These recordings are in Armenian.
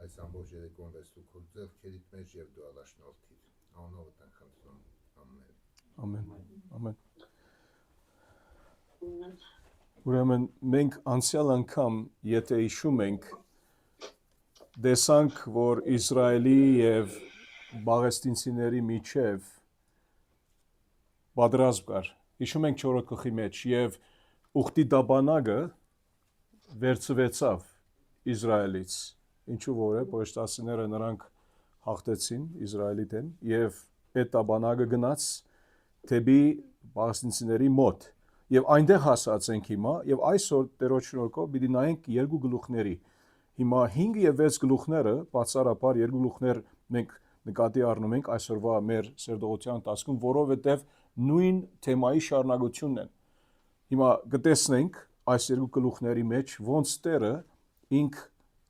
Այս ամբողջ երեկոն վեստու քո ձեռքերիդ մեջ եւ դու ալաշնորթիր անունով տան խնդրում ամեն ամեն Ուրեմն մենք անցյալ անգամ եթե հիշում ենք տեսանք որ Իսրայելի եւ Բաղեստինցիների միջև պատրաստ կար հիշում ենք 4 գլխի մեջ եւ ուխտի դաբանագը վերցվեցավ Իսրայելից Ինչու որ է, պաշտասիները նրանք հաղթեցին Իսրայելի դեմ եւ այդ տաբանագը գնաց թեպի բաղեստինցիների մոտ եւ այնտեղ հասած ենք հիմա եւ այսօր Տերոջ շնորհքով պիտի նայենք երկու գլուխների հիմա 5 եւ 6 գլուխները բացառաբար երկու գլուխներ մենք նկատի առնում ենք այսօրվա մեր սերտողության տասկում որովհետեւ նույն թեմայի շարունակությունն են հիմա կտեսնենք այս երկու գլուխների մեջ ոնց Տերը ինք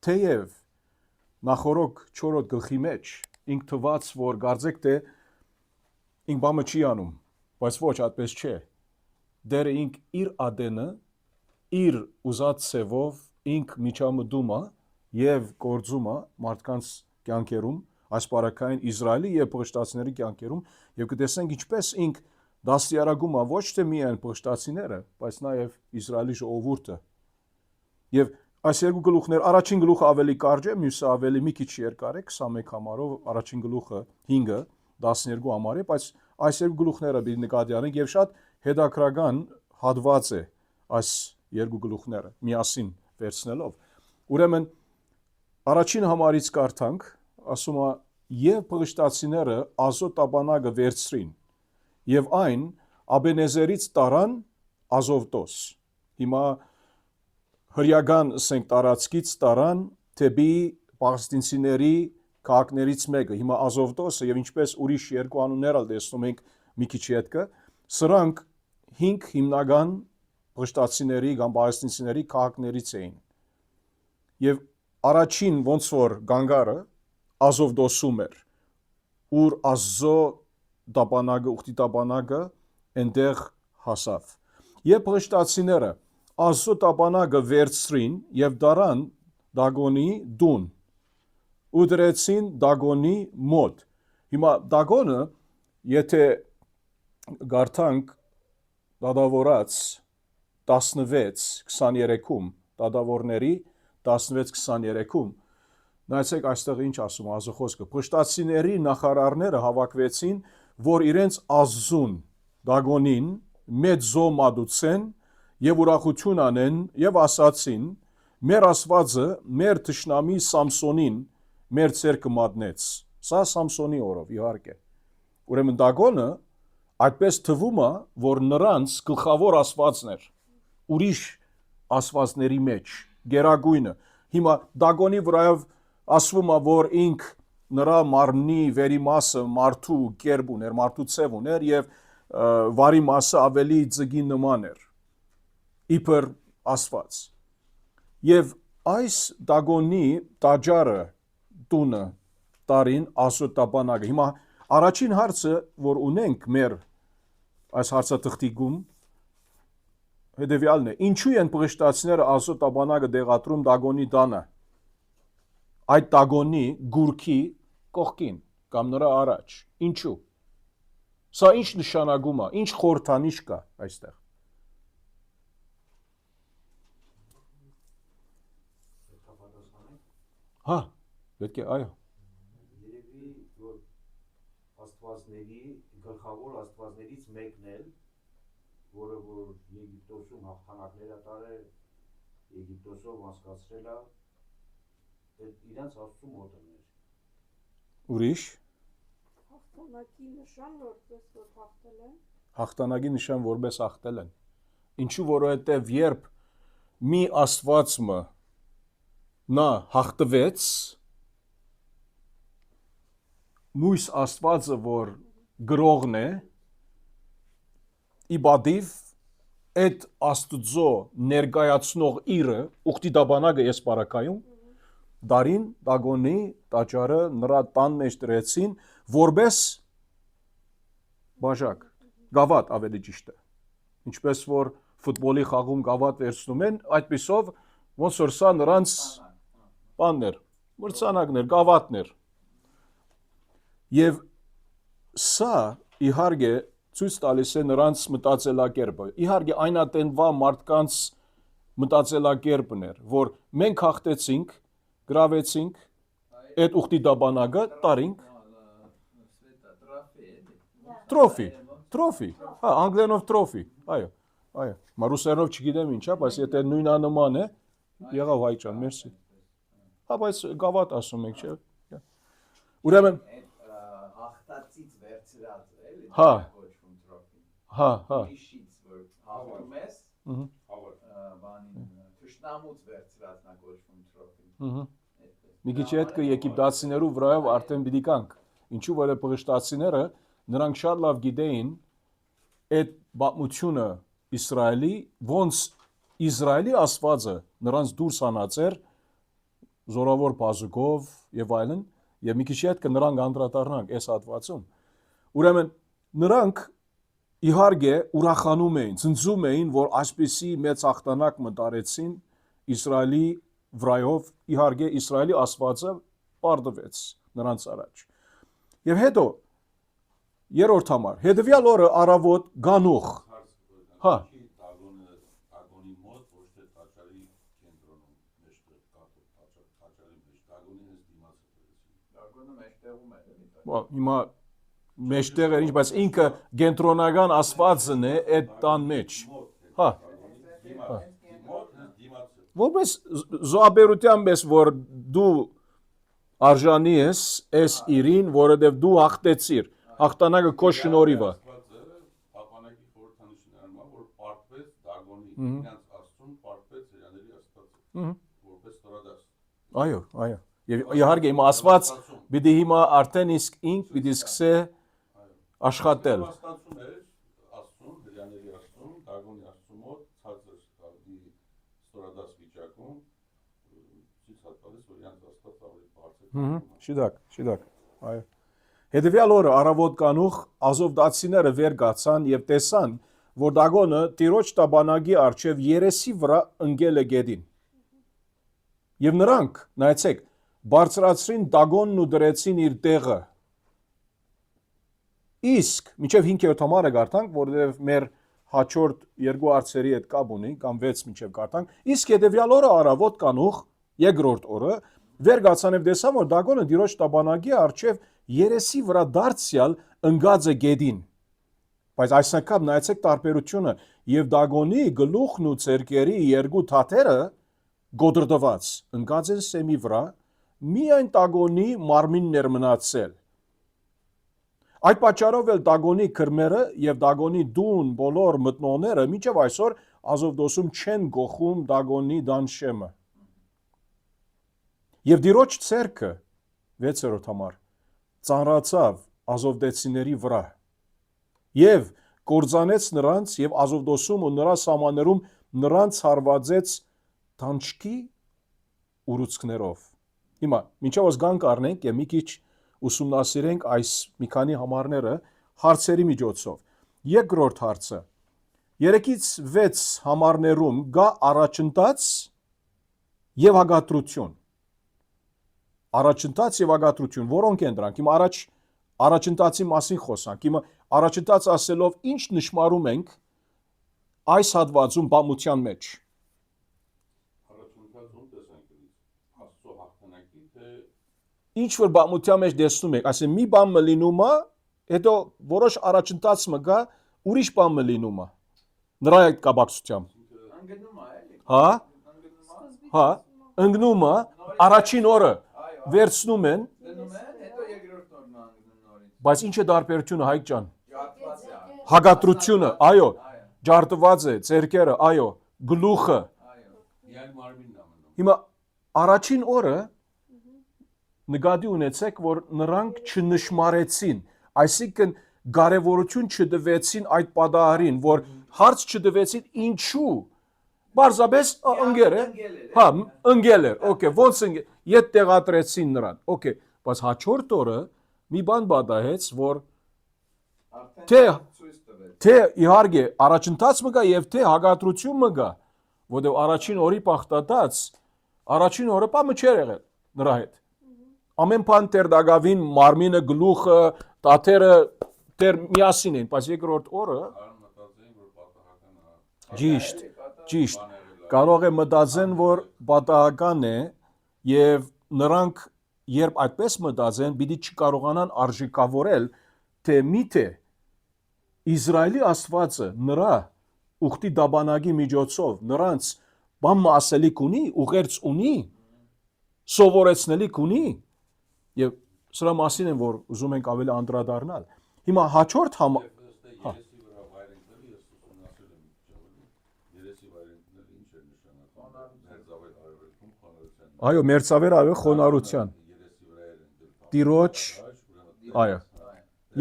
թեև Նախորոք 4 գլխի մեջ ինք թված որ գարձեք թե ինք բամը չի անում բայց ոչ այդպես չէ դերը ինք իր ադենը իր ուզած ցևով ինք միջամտում է եւ գործում է մարդկանց կյանքերում այս բարակային Իսրայելի եւ պաշտածների կյանքերում եւ կտեսնենք ինչպես ինք դաստիարակում է ոչ թե միայն պաշտածիները բայց նաեւ Իսրայելի ժողովուրդը եւ Այս երկու գլուխներ առաջին գլուխը ավելի կարճ է, մյուսը ավելի մի քիչ երկար է, 21 համարով, առաջին գլուխը 5-ը 12 համար է, բայց այս երկու գլուխները պիտի նկատի առնենք եւ շատ հետաքրական հատված է այս երկու գլուխները միասին վերցնելով։ Ուրեմն առաջին համարից կարդանք, ասում է եւ փղշտացիները Ազոտ տաբանագը վերցրին եւ այն Աբենեզերից տարան Ազովտոս։ Հիմա հրյական ասենք տարածքից տարան թեպի պաղեստինցիների քաղաքներից մեկը հիմա Ազովտոսը եւ ինչպես ուրիշ երկու անուններ ալ տեսնում ենք մի քիչ հետքը սրանք 5 հիմնական պաշտածիների կամ պաղեստինցիների քաղաքներից էին եւ առաջին ոնց որ գանգարը Ազովտոսում էր ուր Ազո դաբանագը ուխտի դաբանագը այնտեղ հասավ եւ պաշտածիները Ազո տաբանագը վերցրին եւ դարան Դագոնի դուն ու դրեցին Դագոնի մոտ հիմա Դագոնը եթե գարթանք դադավորած 16-23-ում դադավորների 16-23-ում նայեցեք այստեղ ինչ ասում Ազո խոսքը պաշտածիների նախարարները հավաքվեցին որ իրենց Ազուն Դագոնին մեծ զոհ մատուցեն եւ ուրախություն անեն եւ ասացին մեր Աստվածը մեր թշնամի Սամսոնին մեր ցերկը մատնեց սա Սամսոնի օրով իհարկե ուրեմն Դագոնը այդպես թվում է որ նրանց գլխավոր աստվածն էր ուրիշ աստվածների մեջ գերագույնը հիմա Դագոնի վրայով ասվում է որ ինք նրա մարմնի վերի մասը մարդու կերպ ուներ մարդու ցև ուներ եւ վարի մասը ավելի ձգի նման էր իբր Աստված եւ այս Դագոնի տաճարը տունը տարին Ազոտաբանագը հիմա առաջին հարցը որ ունենք մեր այս հարցաթղթիկում հետեւյալն է ինչու են պրեշտացիները Ազոտաբանագը դեղատրում Դագոնի տանը այդ Դագոնի գուրքի կողքին կամ նրա առաջ ինչու սա ինչ նշանակում է ինչ խորհրդանիշ կա այստեղ Հա, պետք է այո։ Երևի որ աստվածների գլխավոր աստվածներից մեկն էլ, որը որ Եգիպտոսում հաղթանակները տարել, Եգիպտոսով անցկացրել է, այդ իրենց աստծու մոտ էր։ Ուրիշ Հաղթանակի նշան որպես որ հաղթել են։ Հաղթանակի նշան որպես հաղթել են։ Ինչու որովհետև երբ մի աստվածը նա հաղթվեց մույս աստվածը որ գրողն է իբադիվ այդ աստծո ներկայացնող իրը ուխտի դաբանագը ես բարակայում Դարին Դագոնի տաճարը նրա տան մեջ դրեցին որպես բաժակ, գավաթ ավելի ճիշտ է։ Ինչպես որ ֆուտբոլի խաղում գավաթ վերցնում են, այդպիսով ոնց որ սա նրանց բաններ, մրցանակներ, գավաթներ։ Եվ սա իհարկե ցույց տալիս է նրանց մտածելակերպը։ Իհարկե այնատենվա մարդկանց մտածելակերպն էր, որ մենք հաղթեցինք, գրավեցինք, այդ ուխտի դաբանագը տարինք, Trophy, հա, անգլերենով trophy, այո, մարուսերենով չգիտեմ ինչա, բայց եթե նույնանման է, եղավ հայ ջան, մերսի։ Հա, բայց գավաթ ասում ենք, չէ։ Ուրեմն հաղթածից վերցրած էլի, հա, կոչվում trophy։ հա, Իշից որ հաղթում ես, բանին թշնամուց վերցրած նա կոչվում trophy։ մի քիչ հետ Եգիպտացիներու վրայով արդեն պիտի կանք։ Ինչու որ պղշտացիները նրանք շատ լավ գիտեին այդ պատմությունը Իսրայելի, ոնց Իսրայելի Աստվածը նրանց դուրս հանած էր զորավոր բազուկով եւ այլն, եւ մի քիչ հետ նրանք անդրադառնանք այս հատվածում։ Ուրեմն նրանք իհարկե ուրախանում էին, ցնծում էին, որ այսպիսի մեծ հաղթանակ մտարեցին Իսրայելի վրայով, իհարկե Իսրայելի Աստվածը պարտվեց նրանց առաջ։ Եվ հետո երրորդ համար, հետևյալ օրը առավոտ գանուխ, հա, Դագոնի մոտ, ոչ թե տաճարի կենտրոնում, մեջտեղ տաճարի մեջ, Դագոնի հենց դիմացը դրեցին։ Դագոնը մեջտեղում է, էլի։ հիմա մեջտեղ էր ինչ, բայց ինքը կենտրոնական Աստվածն է այդ տան մեջ, հա, որպես զոհաբերությամբ ես, որ դու արժանի ես այս իրին, որովհետև դու հաղթեցիր, հաղթանակը քո շնորհիվ է։ Պապանակի խորհրդանիշներն է, որ պարտվեց Դագոնի, իրենց Աստծուն պարտվեց հրաների Աստվածը, որպես ստորադաս։ Այո։ Եվ իհարկե հիմա Աստված պիտի հիմա արդեն իսկ ինք պիտի սկսե աշխատել։ Աստծուն էր, Աստծուն, հրաների Աստծուն, Դագոնի Աստծու մոտ ցածր ստորադաս վիճակում ցույց տալիս, որ իրենց Աստված ավելի բարձր։ Շիդակ, այո։ Հետևյալ օրը առավոտ կանուխ ազովդացիները վեր գացան եւ տեսան, որ Դագոնը տիրոջ տաբանագի առջև երեսի վրա ընկել է գետին։ Եվ նրանք, նայեցեք, բարձրացրին Դագոնն ու դրեցին իր տեղը։ Իսկ մինչև 5-րդ համարը գարտանք, որովհետև մեր հաջորդ երկու հարցերի հետ կապ ունի, կամ 6 մինչև գարտանք, իսկ հետևյալ օրը առավոտ կանուխ, երկրորդ օրը, վեր գացան եւ տեսան, որ Դագոնը տիրոջ տաբանագի առջև երեսի վրա դարձյալ ընկած է գետին։ Բայց այս անգամ նայեցեք տարբերությունը եւ Դագոնի գլուխն ու ցերկերի երկու թաթերը գոդրդված ընկած են սեմի վրա, միայն Դագոնի մարմինն էր մնացել։ Այդ պատճառով էլ Դագոնի քրմերը եւ Դագոնի դուն բոլոր մտնողները մինչև այսօր Ազովդոսում չեն գոխում Դագոնի դանշեմը։ Եվ դիրոջ ցերկը 6-րդ համար ծանրացավ ազովդեցիների վրա եւ կործանեց նրանց եւ Ազովդոսում ու նրա սահմաններում նրանց հարվածեց թանչկի ուռուցքներով։ Հիմա մինչև ոսգանք առնենք եւ մի քիչ ուսումնասիրենք այս մի քանի համարները հարցերի միջոցով։ Երկրորդ հարցը 3-ից 6 համարներում գա առաջընթաց եւ հագատրություն։ Առաջընթաց եւ հագատրություն, որոնք են դրանք։ Հիմա առաջընթացի մասին խոսանք։ Հիմա առաջընթաց ասելով ինչ նշмарում ենք այս հատվածում բամության մեջ։ Առաջընթացում տեսանք Աստծո հաղթանակի, թե Ինչ որ բամության մեջ տեսնում եք, ասեն մի բան մը լինում է, հետո որոշ առաջընթաց մը գա, ուրիշ բան մը լինում է։ Նրա այդ կապակցությամբ։ Անգնում է, էլի։ Հա, ընկնում է առաջին օրը վերցնում են, Դնում են, հետո երկրորդ օրն անգնում նորից։ բայց ինչ է դարբերությունը Հայկ ջան։ Ջատված է։ Հագատրությունը, այո, ջարդված է, ցերկերը, այո, գլուխը։ միայն մարմինն է մնում։ Հիմա առաջին օրը նկատի ունեցեք, որ նրանք չնշмарեցին, այսինքն կարևորություն չտվեցին այդ պատահարին, որ հարց չտվեցին ինչու Բարձաբես ընկեր է։ Հա, ընկել էր։ Okay, ոնց ընկել։ Ետ տեղադրեցին նրան։ Okay, բայց հաջորդ օրը մի բան պատահեց, որ թե իհարկե առաջընթաց մը գա եւ թե հագատրություն մը գա, որտեղ առաջին օրի պախտած, առաջին օրը պամը չէր եղել նրա հետ։ Ամեն բան տեր դագավին մարմինը գլուխը տաթերը տեր միասին են, բայց երկրորդ օրը ճիշտ կարող է մտածեն, որ պատահական է եւ նրանք երբ այդպես մտածեն, պիտի չկարողանան արժեքավորել, թե միթե Իսրայելի Աստվածը նրա ուխտի դաբանագի միջոցով նրանց բան ասելիք ունի, ուղերձ ունի, սովորեցնելիք ունի եւ սրա մասին են որ ուզում ենք ավելի անդրադառնալ։ Հիմա հաջորդ Այո, մերձավեր արևը խոնարհության։ Տիրոջ, այո։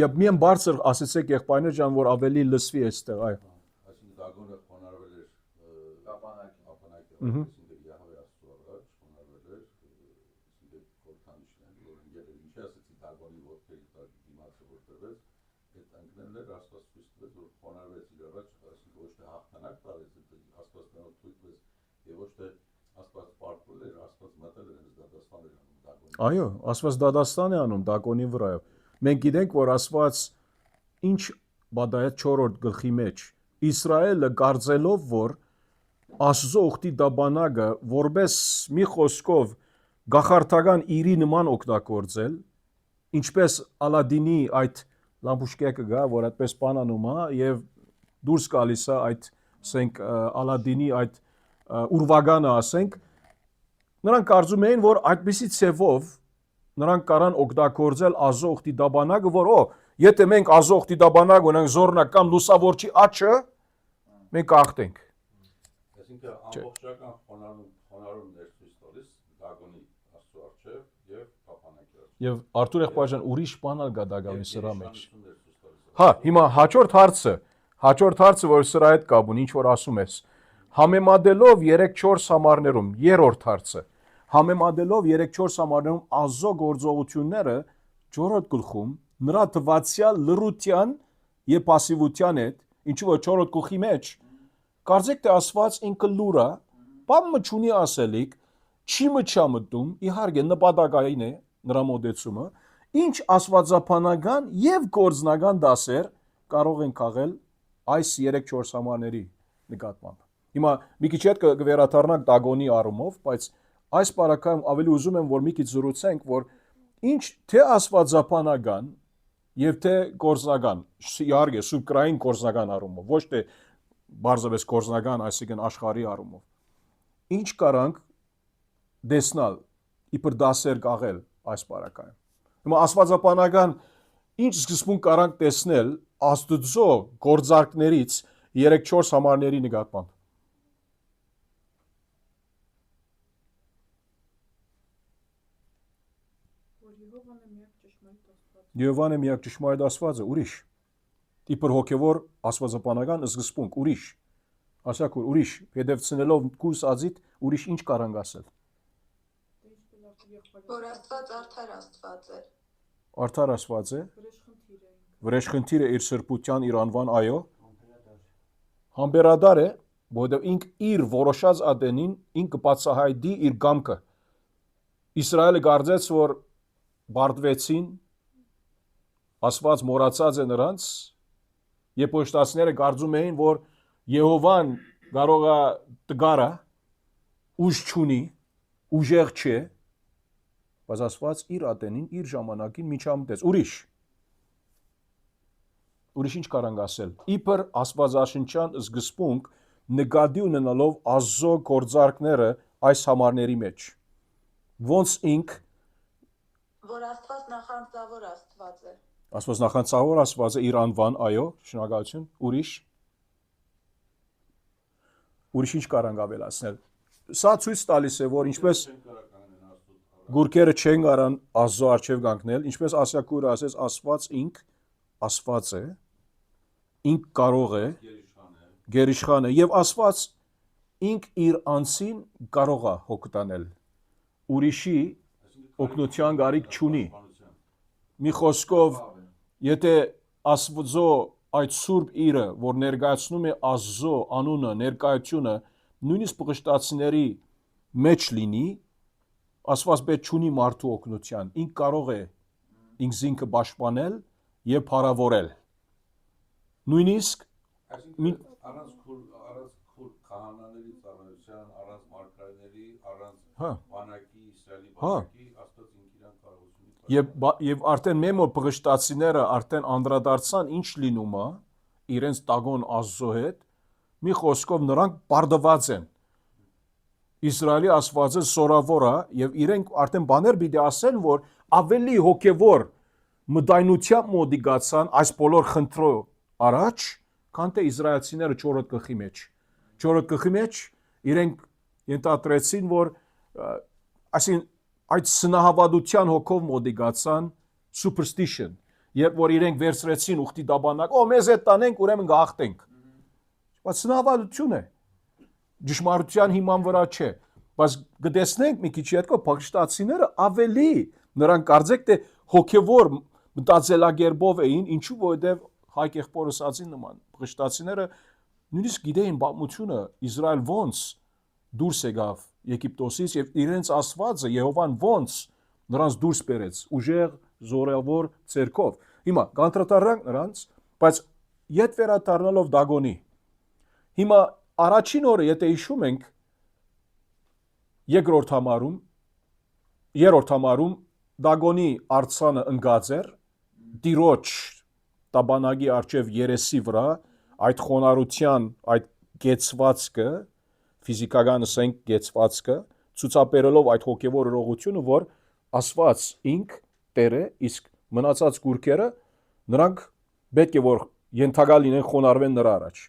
Եվ միայն բարձր ասեցեք եղբայրներ ջան, որ ավելի լսվի այստեղ, այո։ Այսինքն դագոնը խոնարհվել էր ապանակի, Յահվե Աստծո առաջ խոնարհվել էր, այսինքն խորհրդանիշն որ ընկել էր, ինչի ասեցի դագոնի ոտքերի տակ դիմացը որ տրվեց, այդ ընկնել էր Աստված ցույց տվեց, որ խոնարհվեց իր առաջ, այսինքն ոչ թե հաղթանակ տալեց, Աստված նրան թույլ տվեց, եւ ոչ թե Աստված պարտվել էր, Աստված մտել էր դատաստան էր անում դագոնի։ Այո, Աստված դատաստան է անում դագոնի վրայով։ Մենք գիտենք, որ Աստված ինչ բադայեց 4-րդ գլխի մեջ Իսրայելը կարծելով, որ Աստծո ուխտի դաբանագը որպես մի խոսքով գախարտական իրի նման օգտագործել, ինչպես Ալադինի այդ լամպուշկեկը գա, որ այդպես բանանում է եւ դուրս գալիս է այդ, ասենք Ալադինի այդ ուրվագանը, ասենք, նրանք կարծում էին, որ այդպիսի ցևով նրանք կարան օգտագործել Աստծո ուխտի դաբանագը, որ եթե մենք Աստծո ուխտի դաբանագ ունենք զորնակ կամ լուսավորչի աչը, մենք կախտենք։ Այսինքն ամբողջական խոնարհում ներկայացնում տալիս դագոնի Աստծո առջև եւ կապանակի առջև։ Եվ Արթուր եղբայրան ուրիշ բան ալ գա դագավի սրա մեջ։ Հա, հիմա հաջորդ հարցը, որ սրա հետ կապ ունի, ինչ որ ասում ես, համեմատելով 3-4 համարներում, երրորդ հարցը, համեմատելով 3-4 համարներում Աստծո գործողությունները 4-րդ գլխում նրա թվացial լրության եւ пассивության հետ, ինչու որ 4-րդ գլխի մեջ կարծեք թե Աստված ինքը լուր է, բան մչունի ասելիք, չի մտում, իհարկե նպատակային է նրա մոդեցումը, ինչ աստվածապանական եւ գործնական դասեր կարող են քաղել այս 3-4 համարների նկատմամբ։ Հիմա մի քիչ հետ կվերադառնանք Դագոնի առումով, բայց այս բարակայում ավելի ուզում եմ որ մի քիչ զրուցենք, որ ինչ թե աստվածապանական եւ թե գործնական, իհարկե սուբկրային գործնական առումով, ոչ թե բարձրապես գործնական, այսինքն աշխարհի առումով։ Ինչ կարանք դեսնալ, իբր դասեր կաղել այս բարակայում։ Հիմա աստվածապանական ինչ սկզբում կարանք տեսնել Աստծո գործարքներից 3-4 համարների նկատմամբ։ Եհովան է միակ ճշմարիտ Աստվածը, ուրիշ։ Իբր հոգևոր աստվածապանական սկզբունք, ուրիշ։ Ասակ ուրիշ, հետևցնելով կուս ածիտ, ուրիշ ինչ կարանք ասել։ Որ Աստված արդար Աստված է։ Արդար Աստված է։ Վրեժխնդիր է իր սրբության, իր անվան, այո։ Համբերադար է, որովհետև ինք իր որոշած ադենին ինքը բացահայտի իր գամքը։ Իսրայելը կարծեց, որ բարդվեցին, Աստված մոռացած է նրանց, երբ ոչտացիները կարծում էին, որ Եհովան կարող է տգարա, ուժ չունի, ուժեղ չէ, բայց Աստված իր ատենին, իր ժամանակին միջամտեց, ուրիշ ինչ կարանք ասել, իբր աստվածաշնչյան սկզբունք նկատի ունենալով Աստծո գործարքները այս համարների մեջ, ոնց ինք որ Աստված նախանձավոր Աստված է։ Աստված նախանձավոր Աստված է իր անվան, այո, շնորհակալություն, ուրիշ ինչ կարանք ավելացնել։ Սա ցույց տալիս է, որ ինչպես գուրքերը չեն կարան Աստծո առջև կանգնել, ինչպես Ասիակուրը ասեց, Աստված ինք Աստված է, ինք կարող է, գերիշխան է, եւ Աստված ինք իր անձին կարող է հոգ տանել, ուրիշի օգնության գարիք չունի։ Մի խոսքով, եթե Աստծո այդ սուրբ իրը, որ ներկայացնում է Աստծո անունը, ներկայությունը, նույնիսկ պղշտացիների մեջ լինի, Աստված պետք չունի մարդու օգնության, ինք կարող է ինքզինքը պաշտպանել եւ փառավորել։ Նույնիսկ առանց քուր քահանաների ծառայության, առանց մարգարեների, առանց բանակի, Իսրայելի բանակի, Աստված ինքն իրան կարողություն Եվ արդեն մեմո պղշտացիները արդեն անդրադարձան ինչ լինում է իրենց տագոն Աստծո հետ, մի խոսքով նրանք բարդված են։ Իսրայելի Աստվածը սորավոր է եւ իրենք արդեն բաներ պիտի ասեն, որ ավելի հոգեվոր մտայնությամբ մոդիգացան այս բոլոր խնդրո առաջ, քան թե իսրայելցիները 4 գլխի մեջ։ 4 գլխի մեջ իրենք ենթադրեցին, որ այսին այդ սնահավատության հոգով մոդիգացան superstition, երբ որ իրենք վերցրեցին ուխտի դաբանակ, մեզ հետ տանենք, ուրեմն գահտենք։ Բայց սնահավատություն է։ Ճշմարտության հիման վրա չէ, բայց գտեսնենք մի քիչ հետո փախստացիները ավելի նրանք կարծեք թե հոգևոր մտածելակերպով էին, ինչու որովհետև հայ եղբորը ասացին նման փախստացիները նույնիսկ գիտեին պատմությունը Իսրայել ոնց դուրս եկավ Եգիպտոսից եւ իրենց Աստվածը Եհովան ոնց նրանց դուրս բերեց ուժեղ զորավոր ցերկով։ Հիմա կանտրատարանք նրանց, բայց յետ վերադառնալով Դագոնի։ Հիմա առաջին օրը եթե հիշում ենք երրորդ համարում Դագոնի արցանը ընկած էր Տիրոջ տաբանագի արջև երեսի վրա այդ խոնարհության այդ գեցվածքը ֆիզիկական ասենք գեցվածքը ցուցաբերելով այդ հոգևոր օրողությունը, որ Աստված ինք Տերը, իսկ մնացած գուրքերը նրանք պետք է որ ենթակա լինեն խոնարհվեն նրա առաջ։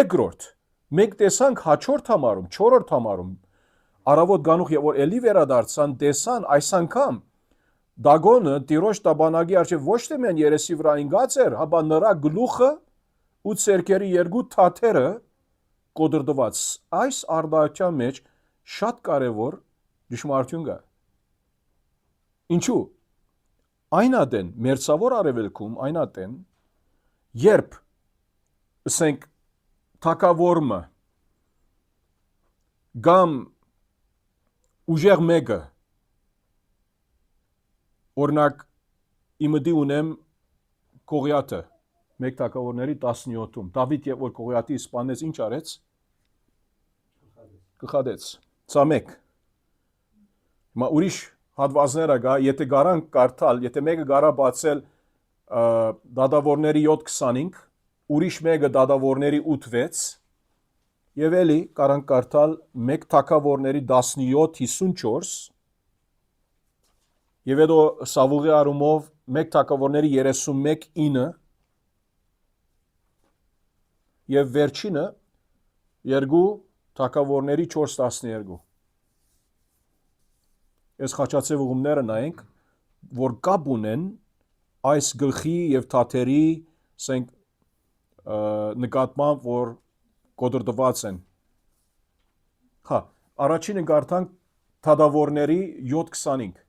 Երկրորդ, մենք տեսանք հաջորդ համարում, 4-րդ համարում, առավոտ գանուխ եւ որ էլի վերադարձան, տեսան այս անգամ Դագոնը Տիրոջ տաբանագի արջև ոչ թե մեն երեսի վրա ընկած էր, հապա նրա գլուխը ու ցերկերի երկու թաթերը կոդրդված։ Այս արդարության մեջ շատ կարևոր ճշմարտություն կա։ Ինչու։ Այնադեն մերձավոր արևելքում այնադեն երբ ասենք թակավորը կամ ուժեղ մեկը օրինակ իմդի ունեմ Գողիաթը մեկ թակավորների 17-ում Դավիթ երբ որ Գողիաթի սպանեց ինչ արեց գլխադեց սա մեկ հիմա ուրիշ հատվածները կա եթե գարանք կարդալ եթե մեկը գարա բացել դադավորների 7:25 ուրիշ մեկը դադավորների 8:6 եւ էլի կարանք կարդալ մեկ թակավորների 17:54 եւ հետո Սավուղի արումով մեկ թակավորների 31:9 եւ վերջինը երկու թակավորների 4:12 Այս խաչացև ուղումները նայենք որ կապ ունեն այս գլխի եւ թաթերի ասենք նկատմամբ որ կոդրդված են հա առաջինը կարդանք թադավորների 7:25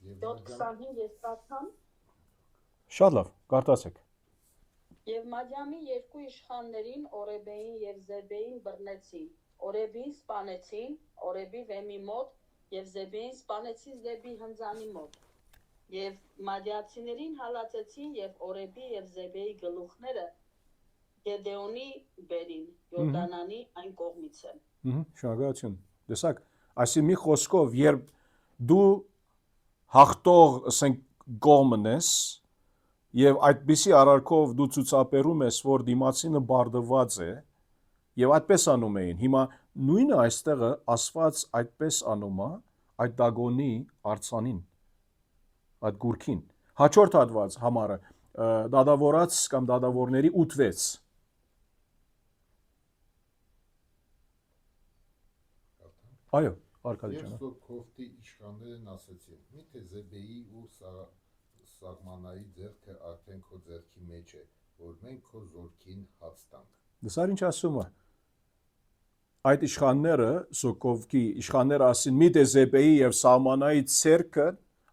7:25 ես կարդամ Շատ լավ կարդացեք Եվ Մադյամի երկու իշխաններին Օրեբեին եւ Զեբեին բռնեցին Օրեբին սպանեցին Օրեբի վեմի մոտ եւ Զեբեին սպանեցին Զեբի հնձանի մոտ եւ Մադյացիներին հալածեցին եւ Օրեբի եւ Զեբեի գլուխները Գեդեոնի բերին Յորդանանի այն կողմից է Շնորհակալություն տեսակ այսի մի խոսքով երբ դու հաղթող ասենք կողմն ես եւ այդպիսի արարքով դու ցուցաբերում ես որ դիմացինը բարդված է եւ այդպես անում էին հիմա նույնը այստեղը ասված այդպես անում է այդ Դագոնի արցանին այդ գուրքին հաջորդ հատված համարը դադավորած կամ դադավորների 8:6 Այո Արկադի ջան Երբ Քովտի իշխաններն ասեցին միթե Զեբեի ու Սաղմանայի ձեռքը արդեն քո ձեռքի մեջ է որ մենք քո զորքին հաց տանք Դասար ինչ ասում է այդ իշխանները Սոկովկի իշխանները ասին մի դե Զեբեի եւ Սալմանայի ցերկը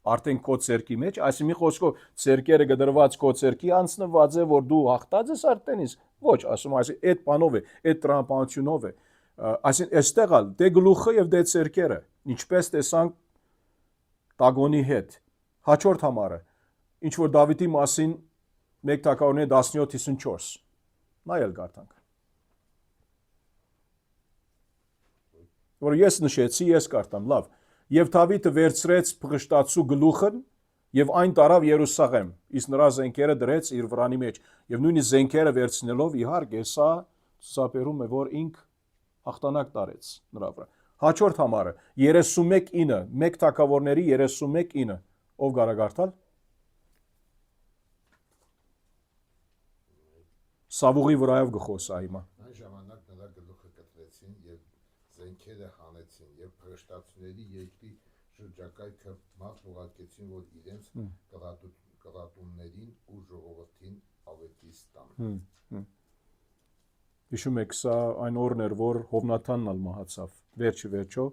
արդեն քո ցերկի մեջ, այսինքն մի խոսքով ցերկերը գդրված քո ցերկի անցնված է, որ դու հաղթած ես արդենից։ Ոչ, ասում այսի այդ բանով է, այդ տրամաբանությունով է։ Այսինքն այստեղ ալ դե գլուխը եւ դե ցերկերը, ինչպես տեսանք Տագոնի հետ։ Հաջորդ համարը, ինչ որ Դավիթի մասին 1 Թագավորներ 17:54։ Նայել գարտանք։ Որ ես նշեցի, ես կարտամ, լավ։ Եվ Դավիթը վերցրեց փղշտացու գլուխն եւ այն տարավ Երուսաղեմ, իսկ նրա զենքերը դրեց իր վրանի մեջ։ Եվ նույնիսկ զենքերը վերցնելով իհարկե սա ցուցաբերում է, որ ինք հաղթանակ տարեց նրա վրա։ Հաջորդ համարը 31:9, 1 Թագավորների 31:9, ով գարագարտալ։ Սավուղի վրայով գխոսա հիմա։ Այն ժամանակ նրա գլուխը կտրեցին եւ զենքերը հանեցին եւ փրշտացուների երկրի շրջակայքը մահ ուղարկեցին, որ իրենց կրատուններին ու ժողովրդին ավետիս տան։ Հիշում եք, սա այն օրն էր, որ Հովնաթանն ալ մահացավ։ Վերջը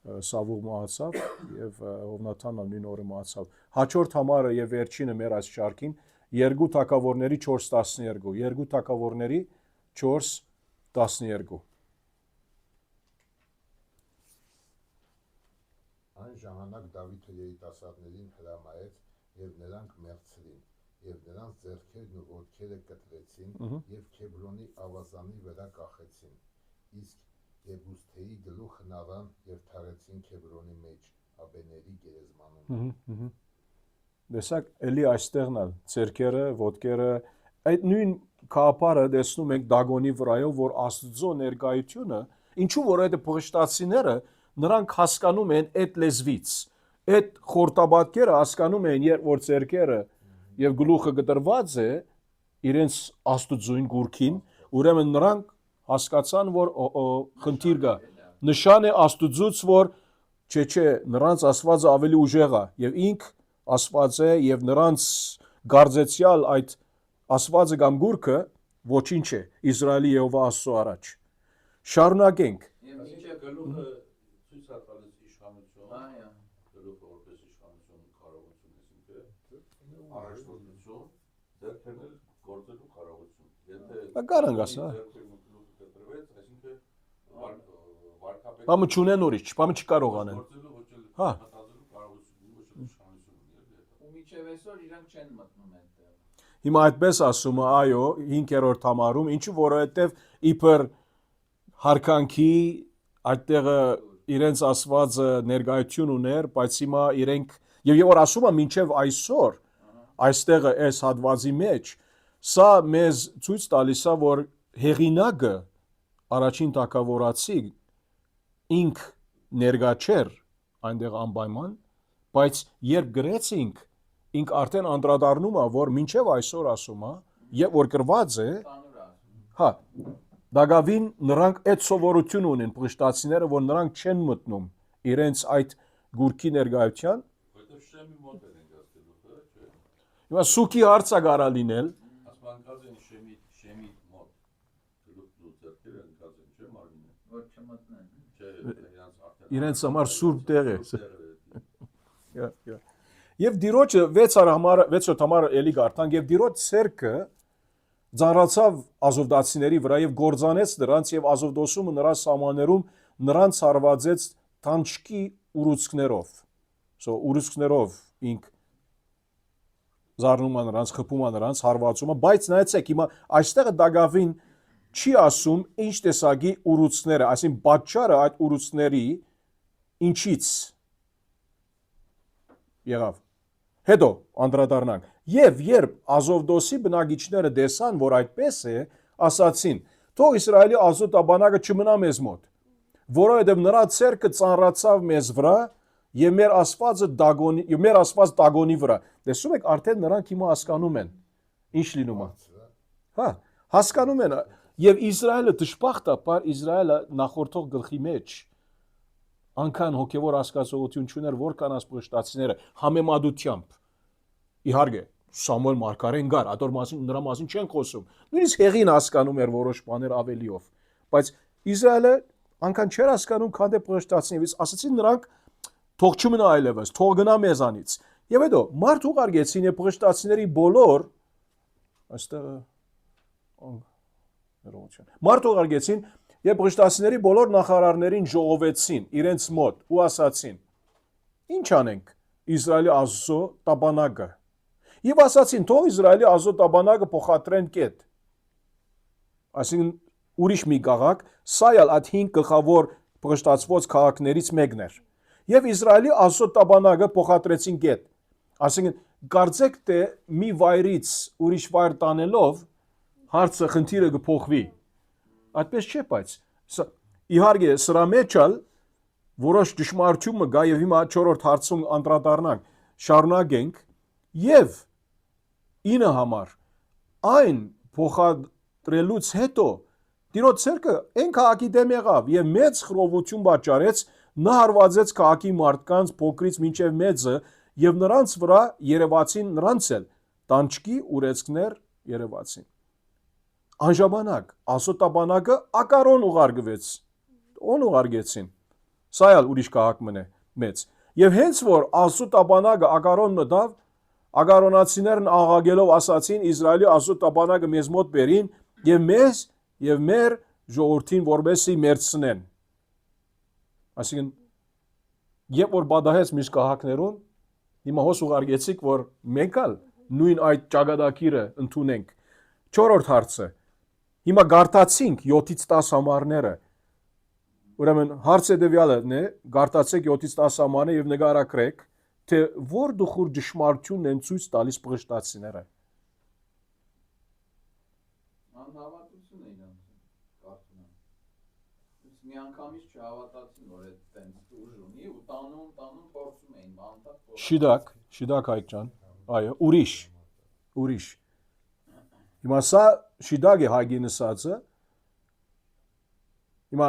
Սավուղ մահացավ եւ Հովնաթանն ալ նույն օրը մահացավ։ Հաջորդ համարը եւ վերջինը մեր այս շարքին 2 Թագավորների 4:12, 2 Թագավորների 4:12։ Այն ժամանակ Դավիթը երիտասարդներին հրամայեց եւ նրանք մերձրին եւ նրանց ձեռքերն ու ոտքերը կտրեցին եւ Քեբրոնի ավազանի վրա կախեցին, իսկ Եբուստեի գլուխն առան եւ թարեցին Քեբրոնի մեջ Աբեների գերեզմանում։ Տեսակ էլի այստեղն ալ ձեռքերը, ոտքերը, այդ նույն քահապարը տեսնում ենք Դագոնի վրայով, որ Աստծո ներկայությունը, ինչու որ այդ փղշտացիները նրանք հասկանում են այդ լեզվից, այդ խորտաբատկերը հասկանում են, երբ որ ձեռքերը եւ գլուխը գտրված է իրենց Աստծոյին գուրքին, ուրեմն նրանք հասկացան, որ խնդիր կա։ Նշան է Աստծուց, որ չէ, նրանց Աստվածը ավելի ուժեղ է եւ ինք Աստված է եւ նրանց գարձեցյալ այդ Աստվածը կամ գուրքը ոչինչ է Իսրայելի Եհովա Աստծո առաջ։ Շարունակենք։ Եվ ինչը գլուխը ցույց է տալիս իշխանություն, այո, գլուխը որպես իշխանություն կարողություն, այսինքն առաջնորդություն, ձեռքերն էլ գործելու կարողություն։ Եթե Կարանգաս, հա։ գլուխը կտրվեց, այսինքն վարկապետ Բամը չունեն ուրիշ, բամը չկարողանեն։ գործելու ոչ էլ Հա։ մտածելու կարողություն, ոչ էլ իշխանություն ունի։ ու միջև այսօր իրանք չեն մտնում այնտեղ։ Հիմա այդպես ասում է, այո, 5-րդ համարում, ինչու որովհետև իբր հարկանքի այդտեղը իրենց Աստվածը ներկայություն ուներ, բայց հիմա իրենք եւ որ ասում է մինչեւ այսօր այստեղը այս հատվածի մեջ սա մեզ ցույց տալիս է, որ հեղինակը առաջին թագավորացի ինք ներկա չէր այնտեղ անպայման, բայց երբ գրեցինք ինք արդեն անդրադառնում է, որ մինչև այսօր ասում է, եւ որ գրված է, հա, դակավին նրանք այդ սովորություն ունեն փղշտացիները, որ նրանք չեն մտնում իրենց այդ գուրքի ներկայության, որտեղ շեմի մոտ են գացելու, չէ։ հիմա սուքի հարցը կարա լինել, Ասմանքած են շեմի մոտ գլուխն ու ձեռքերը ընկած են, չէ՞ մարմինը։ Որ չմտնեն։ Չէ, իրանց արդեն իրենց համար սուրբ տեղ է։ Եվ դիրոջը 6-րդ համարը էլի գարտանք եւ դիրոջ ցերկը ծանրացավ ազովդացիների վրա եւ գործանեց նրանց եւ ազովդոսումը նրա սահմաններում նրանց հարվածեց թանչկի ուռուցքներով։ Ուռուցքներով ինք զարնում է նրանց, խփում է նրանց, հարվածում է, բայց նայեցեք հիմա այստեղը դակավին չի ասում ինչ տեսակի ուռուցքները, այսինքն պատճառը այդ ուռուցքների ինչից եղավ։ Հետո անդրադառնանք։ Եվ երբ Ազովդոսի բնակիչները տեսան, որ այդպես է, ասացին. թող Իսրայելի ազոտաբանակը չմնա մեզ մոտ, որովհետև նրա ցերկը ծանրացավ մեզ վրա եւ մեր Աստված Դագոնի վրա։ Տեսնում եք, արդեն նրանք հիմա հասկանում են ինչ լինում է։ Հա, հասկանում են եւ Իսրայելը դժբախտաբար Իսրայելը նախորդող գլխի մեջ անքան հոգևոր հասկացողություն չուներ, որքան ասպրշտացիները համեմատությամբ։ Իհարկե, Սամուել Մարգարեն գար, ադոր մասին նրա մասին չեն խոսում։ Նույնիսկ հեղին հասկանում էր որոշ բաներ ավելիով, բայց Իսրայելը անգամ չեր հասկանում քան դե պղշտացնիվից, ասացին նրանք թող չմնա այլևս, թող գնա մեզանից։ Եվ հետո մարդ ուղարկեցին եւ պղշտացիների բոլոր այստեղ մարդ ուղարկեցին եւ պղշտացիների բոլոր նախարարներին ժողովեցին իրենց մոտ ու ասացին. Ինչ անենք Իսրայելի Աստծո տաբանակը։ Եվ ասացին թող Իսրայելի Աստծո տաբանակը փոխադրեն կետ։ Այսինքն ուրիշ մի քաղաք, սա էլ այդ 5 գլխավոր պղշտացված քաղաքներից մեկն էր։ Եվ Իսրայելի Աստծո տաբանակը փոխադրեցին կետ։ Այսինքն կարծեք թե մի վայրից ուրիշ վայր տանելով հարցը խնդիրը կփոխվի։ Այդպես չէ, բայց իհարկե սրա մեջ էլ որոշ ճշմարտություն կա եւ հիմա 4-րդ հարցում անդրադառնանք, շարունակենք եւ ինը համար այն փոխադրելուց հետո Տիրոջ ցերկը այն քաղաքի դեմ եղավ եւ մեծ խռովություն պատճառեց, նա հարվածեց քաղաքի մարդկանց փոքրից մինչեւ մեծը եւ նրանց վրա երևացին նրանց էլ տանջկի ուրեցքներ երևացին։ Անժամանակ Աստոտաբանակը ակարոն ուղարկվեց, ոն ուղարկեցին։ Սա էլ ուրիշ քաղաք մնե մեծ։ Եվ հենց որ Աստոտաբանակը ակարոն մտավ, ագարոնացիներն աղաղելով ասացին Իսրայելի Աստոտաբանակը մեզ մոտ բերին եւ մեզ եւ մեր ժողովրդին որբեսի մերցնեն։ Այսինքն երբ որ բադահեց մյուս քաղաքներուն, հիմա հոս ուղարկեցիք, որ մենք էլ նույն այդ ճակատագիրը ընդունենք։ 4-րդ հարցը։ Հիմա գարտացինք 7-ից 10 համարները։ Ուրեմն հարցը դեպիալն է, գարտացեք 7-ից 10 համարը եւ նկարագրեք, թե որ դուխուր ճշմարտությունն են ցույց տալիս պղշտացիները։ Անհավատություն է իրանց կարծում եմ։ Մի անգամից չհավատացին, որ այդ տենց ուժ ունի ու տանում փորձում էին անդադ։ Շիդակ Հայկ ջան։ Այո, ուրիշ։ Հիմա սա շիդակ է Հայգի նսածը։ Հիմա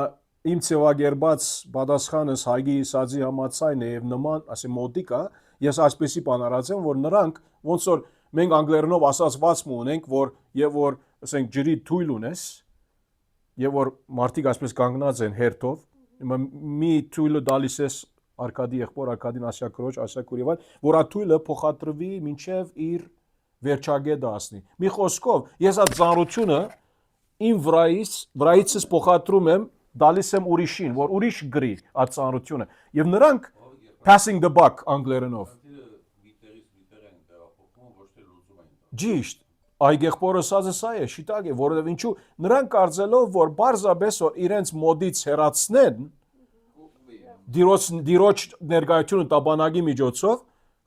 իմ ցեվագերբած պատասխանս Հայգի սածի համացայն է եւ նման, ասեմ մոտիկա, ես այսպեսի բան արածեմ, որ նրանք ոնց որ մենք անգլերենով ասածված ունենք, որ եւ որ ասենք ջրի թույլ ունես, եւ որ մարդիկ այսպես կանգնած են հերթով, հիմա մի թույլը դալիս ես Արկադի եղբոր Արկադին Ասիակրոջ, Ասիակուրիվան, որ այդ թույլը փոխադրվի մինչեւ իր վերջագետը ասնի։ Մի խոսքով, ես այդ ծանրությունը իմ վրայիցս փոխադրում եմ, դալիս եմ ուրիշին, որ ուրիշ գրի այդ ծանրությունը։ Եվ նրանք passing the buck անգլերենով։ Ճիշտ, այ եղբորը ասածը սա է, շիտակ է, որովհետև ինչու նրանք կարծելով, որ բարձրապես որ իրենց մոդից հեռացնեն դիրոջ ներկայությունը տաբանակի միջոցով,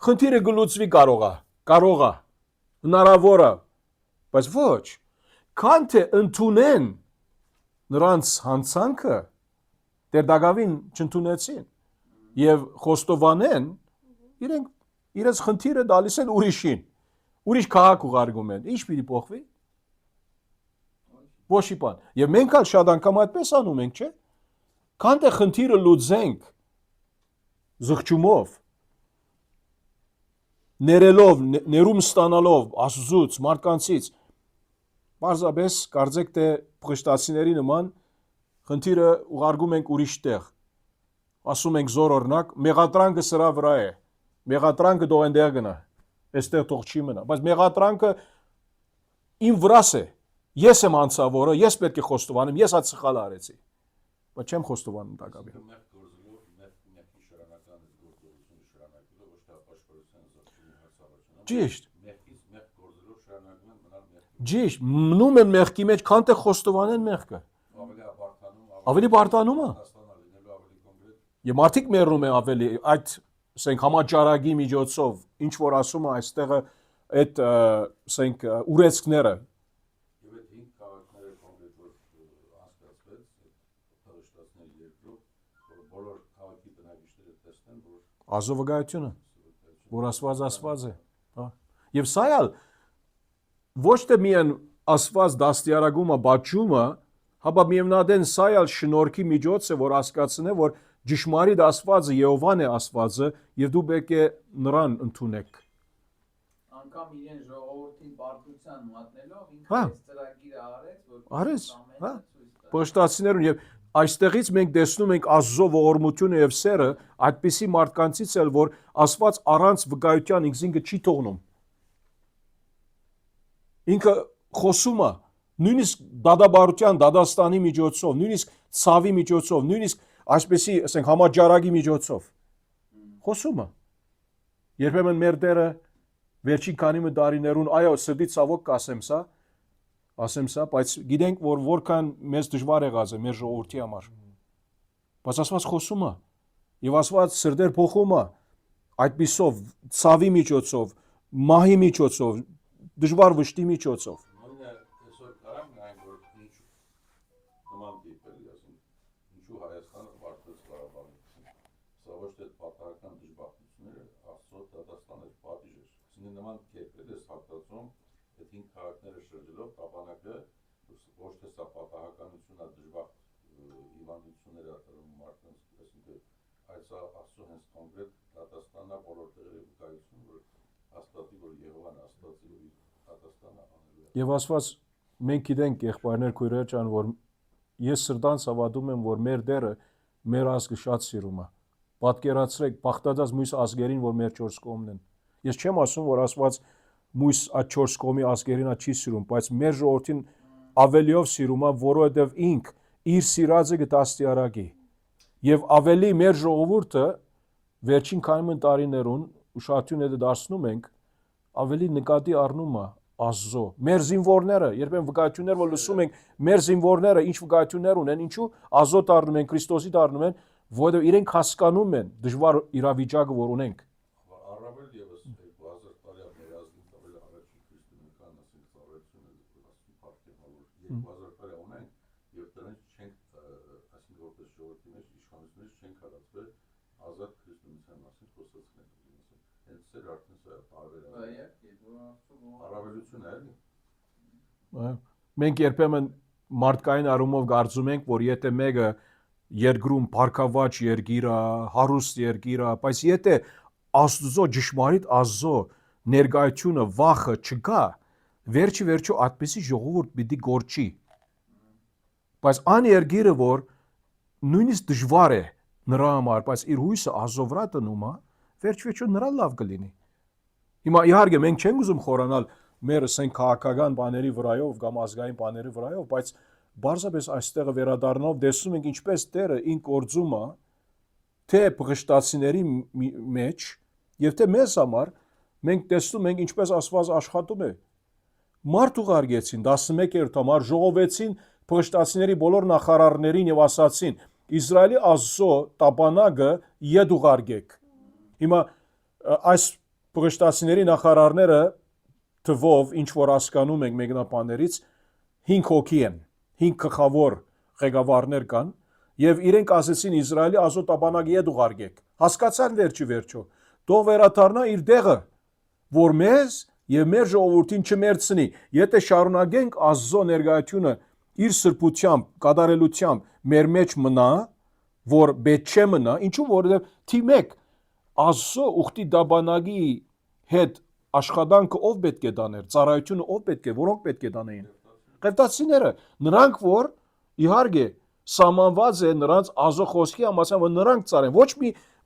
խնդիրը գլուծվի կարող է, հնարավոր է, բայց ոչ, քան թե ընդունեն նրանց հանցանքը դերդագավին չընդունեցին եւ խոստովանեն իրենց խնդիրը դալիս են ուրիշին, ուրիշ քաղաք ուղարկում են, ինչ պիտի փոխվի։ Ոչի բան։ Եվ մենք ալ շատ անգամ այդպես անում ենք, չէ՞։ Քան թե խնդիրը լուծենք զղջումով, ներելով, ներում ստանալով Աստծուց, մարդկանցից, պարզապես կարծեք թե պղշտացիների նման խնդիրը ուղարկում ենք ուրիշ տեղ։ Ասում ենք զոր օրինակ, մեղադրանքը սրա վրա է։ Մեղադրանքը դող այնտեղ գնա, այստեղ թող չի մնա, բայց մեղադրանքը իմ վրաս է։ Ես եմ անցավորը, ես պետք է խոստովանեմ, ես այդ սխալը արեցի։ Բայց չեմ խոստովանում տակավի։ Ճիշտ։ Ճիշտ, մնում են մեղքի մեջ, քան թե խոստովանեն մեղքը։ Ավելի բարդանում է։ Եվ մարդիկ մեռնում են ավելի այդ, ասենք, համաճարակի միջոցով, ինչ որ ասում է այստեղը այդ, ասենք, ուրեցքները։ Եվ այդ 5 քաղաքները կոնկրետ որ անցկացվեց, փոխստացնել երկրով, որ բոլոր քաղաքի բնակիչները տեսնեն, որ Ազովգայությունը, որ Աստված է, հա։ Եվ սա էլ ոչ թե միայն Աստված դաստիարակումը, բաճումը, հապա միևնադեն սա էլ շնորհքի միջոց է, որ հասկացնե, որ ճշմարիտ Աստվածը Եհովան է Աստվածը, եւ դու պետք է նրան ընդունեք։ Անկամ իրեն ժողովրդին բարդության մատնելով Հա։ ինքը այս ծրագիրը արեց, որ Արեց, հա։ Պոշտացիներուն եւ այստեղից մենք տեսնում ենք Աստծո ողորմությունը եւ սերը այդպիսի մարդկանցից էլ, որ Աստված առանց վկայության ինքնին չի թողնում։ Ինքը խոսում է, նույնիսկ դադաբարության, դադաստանի միջոցով, նույնիսկ ցավի միջոցով, նույնիսկ այսպեսի, ասենք, համաճարակի միջոցով։ Խոսում է։ Երբեմն մեր Տերը վերջին քանի տարիներուն, այո, սրտի ցավոք կասեմ սա, բայց գիտենք, որ որքան մեզ դժվար եղած է մեր ժողովրդի համար։ Բայց Աստված խոսում է, եւ Աստված սրտեր փոխում է այդպիսով, ցավի միջոցով, մահի միջոցով, դժվար վշտի միջոցով։ Նույնը այսօր կարամ նայենք, որ նման դեպքերի ասենք, ինչու Հայաստանը վարտեց Ղարաբաղի։ Սա ոչ թե պատահական դժբախտություններ է, Աստծո դատաստանը պատիժ է։ Այսինքն նման կերպեր է հատկացում այդ 5 քաղաքները շրջելով տապանակը, ոչ թե սա պատահականություն է, դժբախտ հիվանդություններ է մարդկանց, այսինքն այս Աստծո հենց կոնկրետ դատաստանն է բոլոր տեղերի վկայություն, որ Աստվածի, որ Եհովան Աստվածի, որ դատաստանը անելու է։ Եվ Աստված մենք գիտենք եղբայրներ քույրեր ջան, որ ես սրտանց հավատում եմ, որ մեր Տերը մեր ազգը շատ սիրում է։ Պատկերացրեք, բախտած մյուս ազգերին, որ մեր 4 կողմն են։ Ես չեմ ասում, որ Աստված մյուս այդ 4 կողմի ազգերին չի սիրում, բայց մեր ժողովրդին ավելիով սիրում է, որովհետև ինք իր սիրածը կտաստիարակի։ Եվ ավելի մեր ժողովուրդը վերջին քանի տարիներուն ուշադրություն է դարձնում ենք, ավելի նկատի առնում է Աստծո։ Մեր զինվորները, երբեմն վկայություններ որ լսում ենք, մեր զինվորները ինչ վկայություններ ունեն, ինչու Աստծո դառնում են, Քրիստոսի դառնում են, որովհետև իրենք հասկանում են դժվար իրավիճակը, որ ունենք։ Առավել եւս 2000 տարի մեր ազգին տվել առաջին քրիստոնեական ասենք ծառայությունը ասում փառքել, որ 2000 տարի ունենք եւ դրանից չենք ասենք որպես ժողովրդի մեջ իշխանությունից չենք հարացվել ազատ քրիստոնեության մասին խոսացնել։ Հենց սեր արդեն սա տարբեր առավելություն է, էլի։ Մենք երբեմն մարդկային առումով կարծում ենք, որ եթե մեկը երկրում բարգավաճ երկիր է, հարուստ երկիր է, բայց եթե Աստծո ճշմարիտ Աստծո ներկայությունը վախը չկա, վերջի այդպիսի ժողովուրդ պիտի գործի։ Բայց այն երկիրը, որ նույնիսկ դժվար է նրա համար, բայց իր հույսը Աստծո վրա դնում է, վերջի նրա լավ կլինի։ Հիմա իհարկե մենք չենք ուզում խորանալ մեր ասենք քաղաքական բաների վրայով կամ ազգային բաների վրայով, բայց բարձրապես այստեղը վերադառնալով տեսնում ենք ինչպես Տերը ինք գործում է թե բղշտացիների մեջ եւ թե մեզ համար մենք տեսնում ենք ինչպես Աստված աշխատում է։ Մարդ ուղարկեցին 11-րդ համար ժողովեցին բղշտացիների բոլոր նախարարներին եւ ասացին Իսրայելի Աստծո տապանակը ետ ուղարկեք։ Հիմա այս բղշտացիների նախարարները թվով ինչ որ հասկանում ենք մեկնաբաններից 5 հոգի են, 5 գլխավոր ղեկավարներ կան եւ իրենք ասեցին Իսրայելի Աստծո տապանակը ետ ուղարկեք։ Հասկացան վերջո։ Թող վերադառնա իր տեղը, որ մեզ եւ մեր ժողովրդին չմերցնի։ Եթե շարունակենք Աստծո ներկայությունը իր սրբությամբ, կատարելությամբ մեր մեջ մնա, որ պետք չէ մնա, ինչու որովհետեւ թիմեք Աստծո ուխտի տապանակի հետ աշխատանքը ով պետք է դաներ, ծառայությունը ով պետք է, որոնք պետք է դանեին։ Ղևտացիները, նրանք որ իհարկե սահմանված է նրանց Աստծո խոսքի համաձայն, որ նրանք ծառայեն,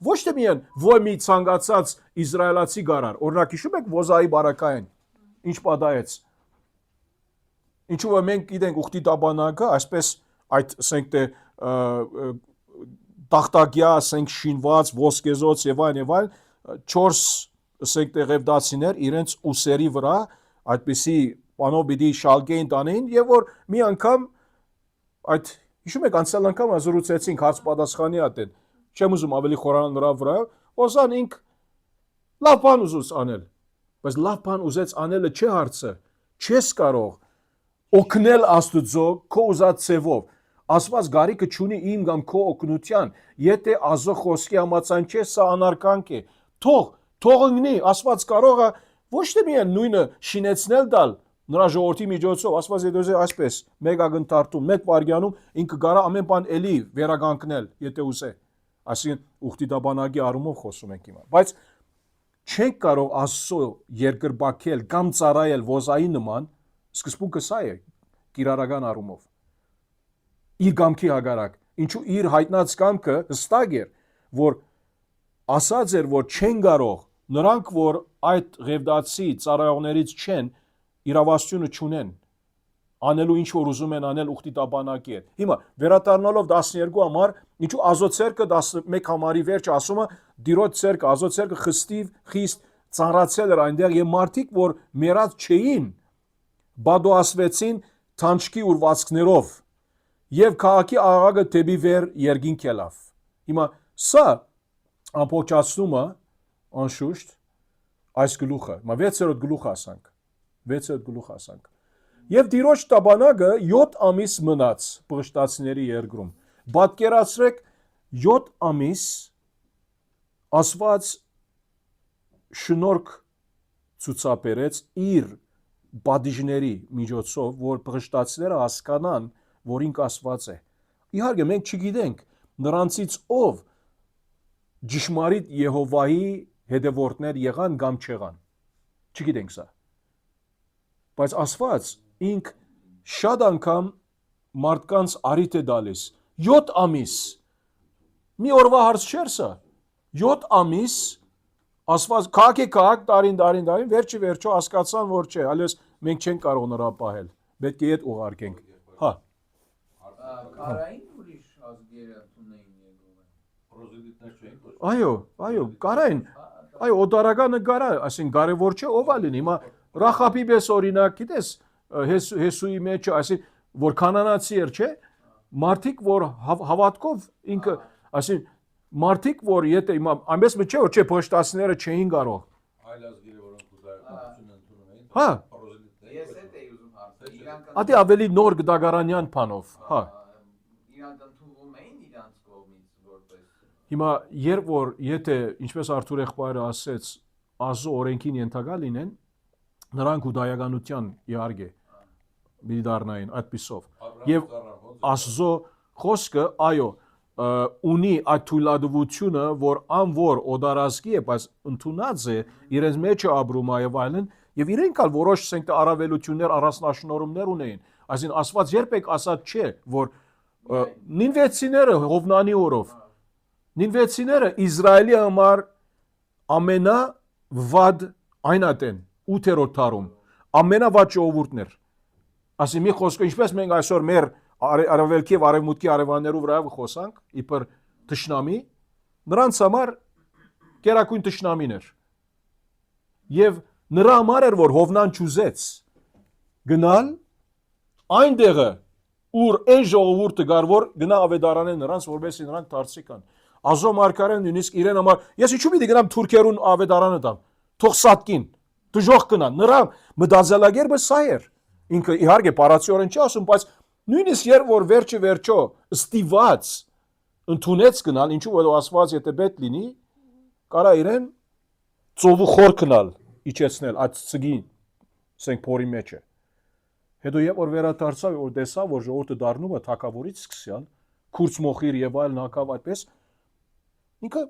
ոչ թե միայն մի ցանկացած իսրայելացի գարար, օրինակ հիշում եք Ոզայի բարակային, ինչ պատահեց։ Ինչու որ մենք գիտենք ուխտի տապանակը, այսպես այդ ասենք թե տախտակյա, ասենք շինված ոսկեզոծ եւ այլն 4 ասենք թե ղևտացիներ իրենց ուսերի վրա այդպիսի բանով պիտի շալկեին տանեին եւ որ մի անգամ այդ հիշում եք անցյալ անգամ զրուցեցինք հարց պատասխանի ատեն չեմ ուզում ավելի խորանալ նրա վրա ոսան ինք լավ բան ուզեց անել բայց լավ բան ուզեց անելը չէ հարցը չես կարող օգնել Աստծո քո ուզած ցևով Աստված գարիկը չունի իմ կամ քո օգնության եթե Աստծո խոսքի համաձայն չէ սա անարկանք է թող ընկնի Աստված կարող է ոչ թե միայն նույնը շինեցնել տալ նրա ժողովրդի միջոցով Աստված եթե այսպես մեկ ակնթարթում մեկ վարյանում ինքը կարա ամեն բան էլի վերականգնել եթե ուզե այսինքն ուխտի տապանակի առումով խոսում ենք հիմա բայց չենք կարող Աստծո երկրբակել կամ ծառայել Ոզայի նման սկզբունքը սա է կիրառական առումով իր գամքի հագարակ Ինչու իր հայտնած կամքը հստակ էր, որ ասած էր, որ չեն կարող նրանք, որ այդ ղևդացի ծառայողներից չեն, իրավասությունը չունեն անելու ինչ որ ուզում են անել ուխտի տաբանակի հետ։ Հիմա վերադառնալով 12 համար, ինչու Ազոթսերկը 11 համարի վերջը ասում է դիրոջ ցերկը, Ազոթսերկը խիստ ծանրացել էր այնտեղ եւ մարդիկ, որ մեռած չէին, բադոասվեցին թանչկի ուրվածքներով եւ քաղաքի աղաղակը դեպի վեր երկինք ելավ։ Հիմա սա ամփոփացնում է անշուշտ այս գլուխը։ Հիմա 6-րդ գլուխ ասանք։ 6-րդ գլուխ ասանք։ Եվ Տիրոջ տաբանակը 7 ամիս մնաց պղշտացիների երկրում։ Պատկերացրեք 7 ամիս Աստված շնորհք ցուցաբերեց իր բադիժների միջոցով, որ պղշտացիները հասկանան, որ ինք Աստված է։ Իհարկե մենք չգիտենք նրանցից ով ճշմարիտ Եհովայի հետևորդներ եղան կամ չեղան։ Չգիտենք սա։ Բայց Աստված ինք շատ անգամ մարդկանց արիթ է դալիս 7 ամիս մի օրվա հարց չէր սա 7 ամիս Աստված քաղաք տարին վերջը հասկացան որ չէ allez մենք չենք կարող նրա պահել պետք է հետ ուղարկենք հա Կարային ուրիշ ազգերը ունեին Եգովը Պրոզելիտներ չէին այո կարային այո օդարականը կարա այսինքն կարևոր չէ ով ալին հիմա Ռախաբի պես օրինակ գիտես Հեսուի մեջ այսինքն որ կանանացի էր չէ մարդիկ որ հավատքով ինքը այսինքն մարդիկ որ եթե հիմա այնպես չէ որ չէ փոշտասիները չէին կարող այլ ազգերը որոնք ուդայականություն ընդունում էին հա պրոզելիտներ Ես էդ էի ուզում հարցնել իրանք Ադի ավելի նոր գդագարանյան փանով հա իրանք ընդունվում էին իրանց կողմից որպես Հիմա երբ որ եթե ինչպես Արթուր եղբայրը ասեց ազո օրենքին ենթակա լինեն նրանք ուդայականության իհարկե մի դառնային այդպիսով եւ Աստծո խոսքը այո ունի այդ թույլատվությունը որ անոր օդարազգի է բայց ընդունած է իրենց մեջ ապրում եւ այլն եւ իրենք ալ որոշ ասենք առավելություններ առանձնաշնորհումներ ունեին այսինքն Աստված երբեք ասած չէ որ նինվեցիները Հովնանի օրով նինվեցիները Իսրայելի համար ամենավատ այնատեն 8-րդ դարում ամենավատ ժողովուրդն էր ասի մի խոսքը ինչպես մենք այսօր մեր արևելքի եւ արևմուտքի արևաններու վրա խոսանք իբր տշնամի նրանց համար կերակույն տշնամին էր եւ նրա համար էր որ Հովնան ճուզեց գնալ այնտեղը ուր այն ժողովուրդը գար որ գնա ավետարանեն նրանց որովհետեւ նրանք դարձիկան Ազո մարգարեն նույնիսկ իրեն համար ես ինչու՞ պիտի գնամ թուրքերուն ավետարանը տամ թող սատկին դժոխք կնա նրա մտածելակերպը սա էր ինքը իհարկե պարացիորեն չի ասում բայց նույնիսկ երբ որ վերջո ստիված ընդունեց գնալ ինչու որ Աստված եթե պետք լինի կարա իրեն ծովու խոր կնալ իջեցնել այդ ցգի ասենք փորի մեջը հետո երբ որ վերադարձավ որ տեսավ որ ժողովուրդը դառնում է թակավորից սկսյալ քուրց մոխիր եւ այլ նակավ այդպես ինքը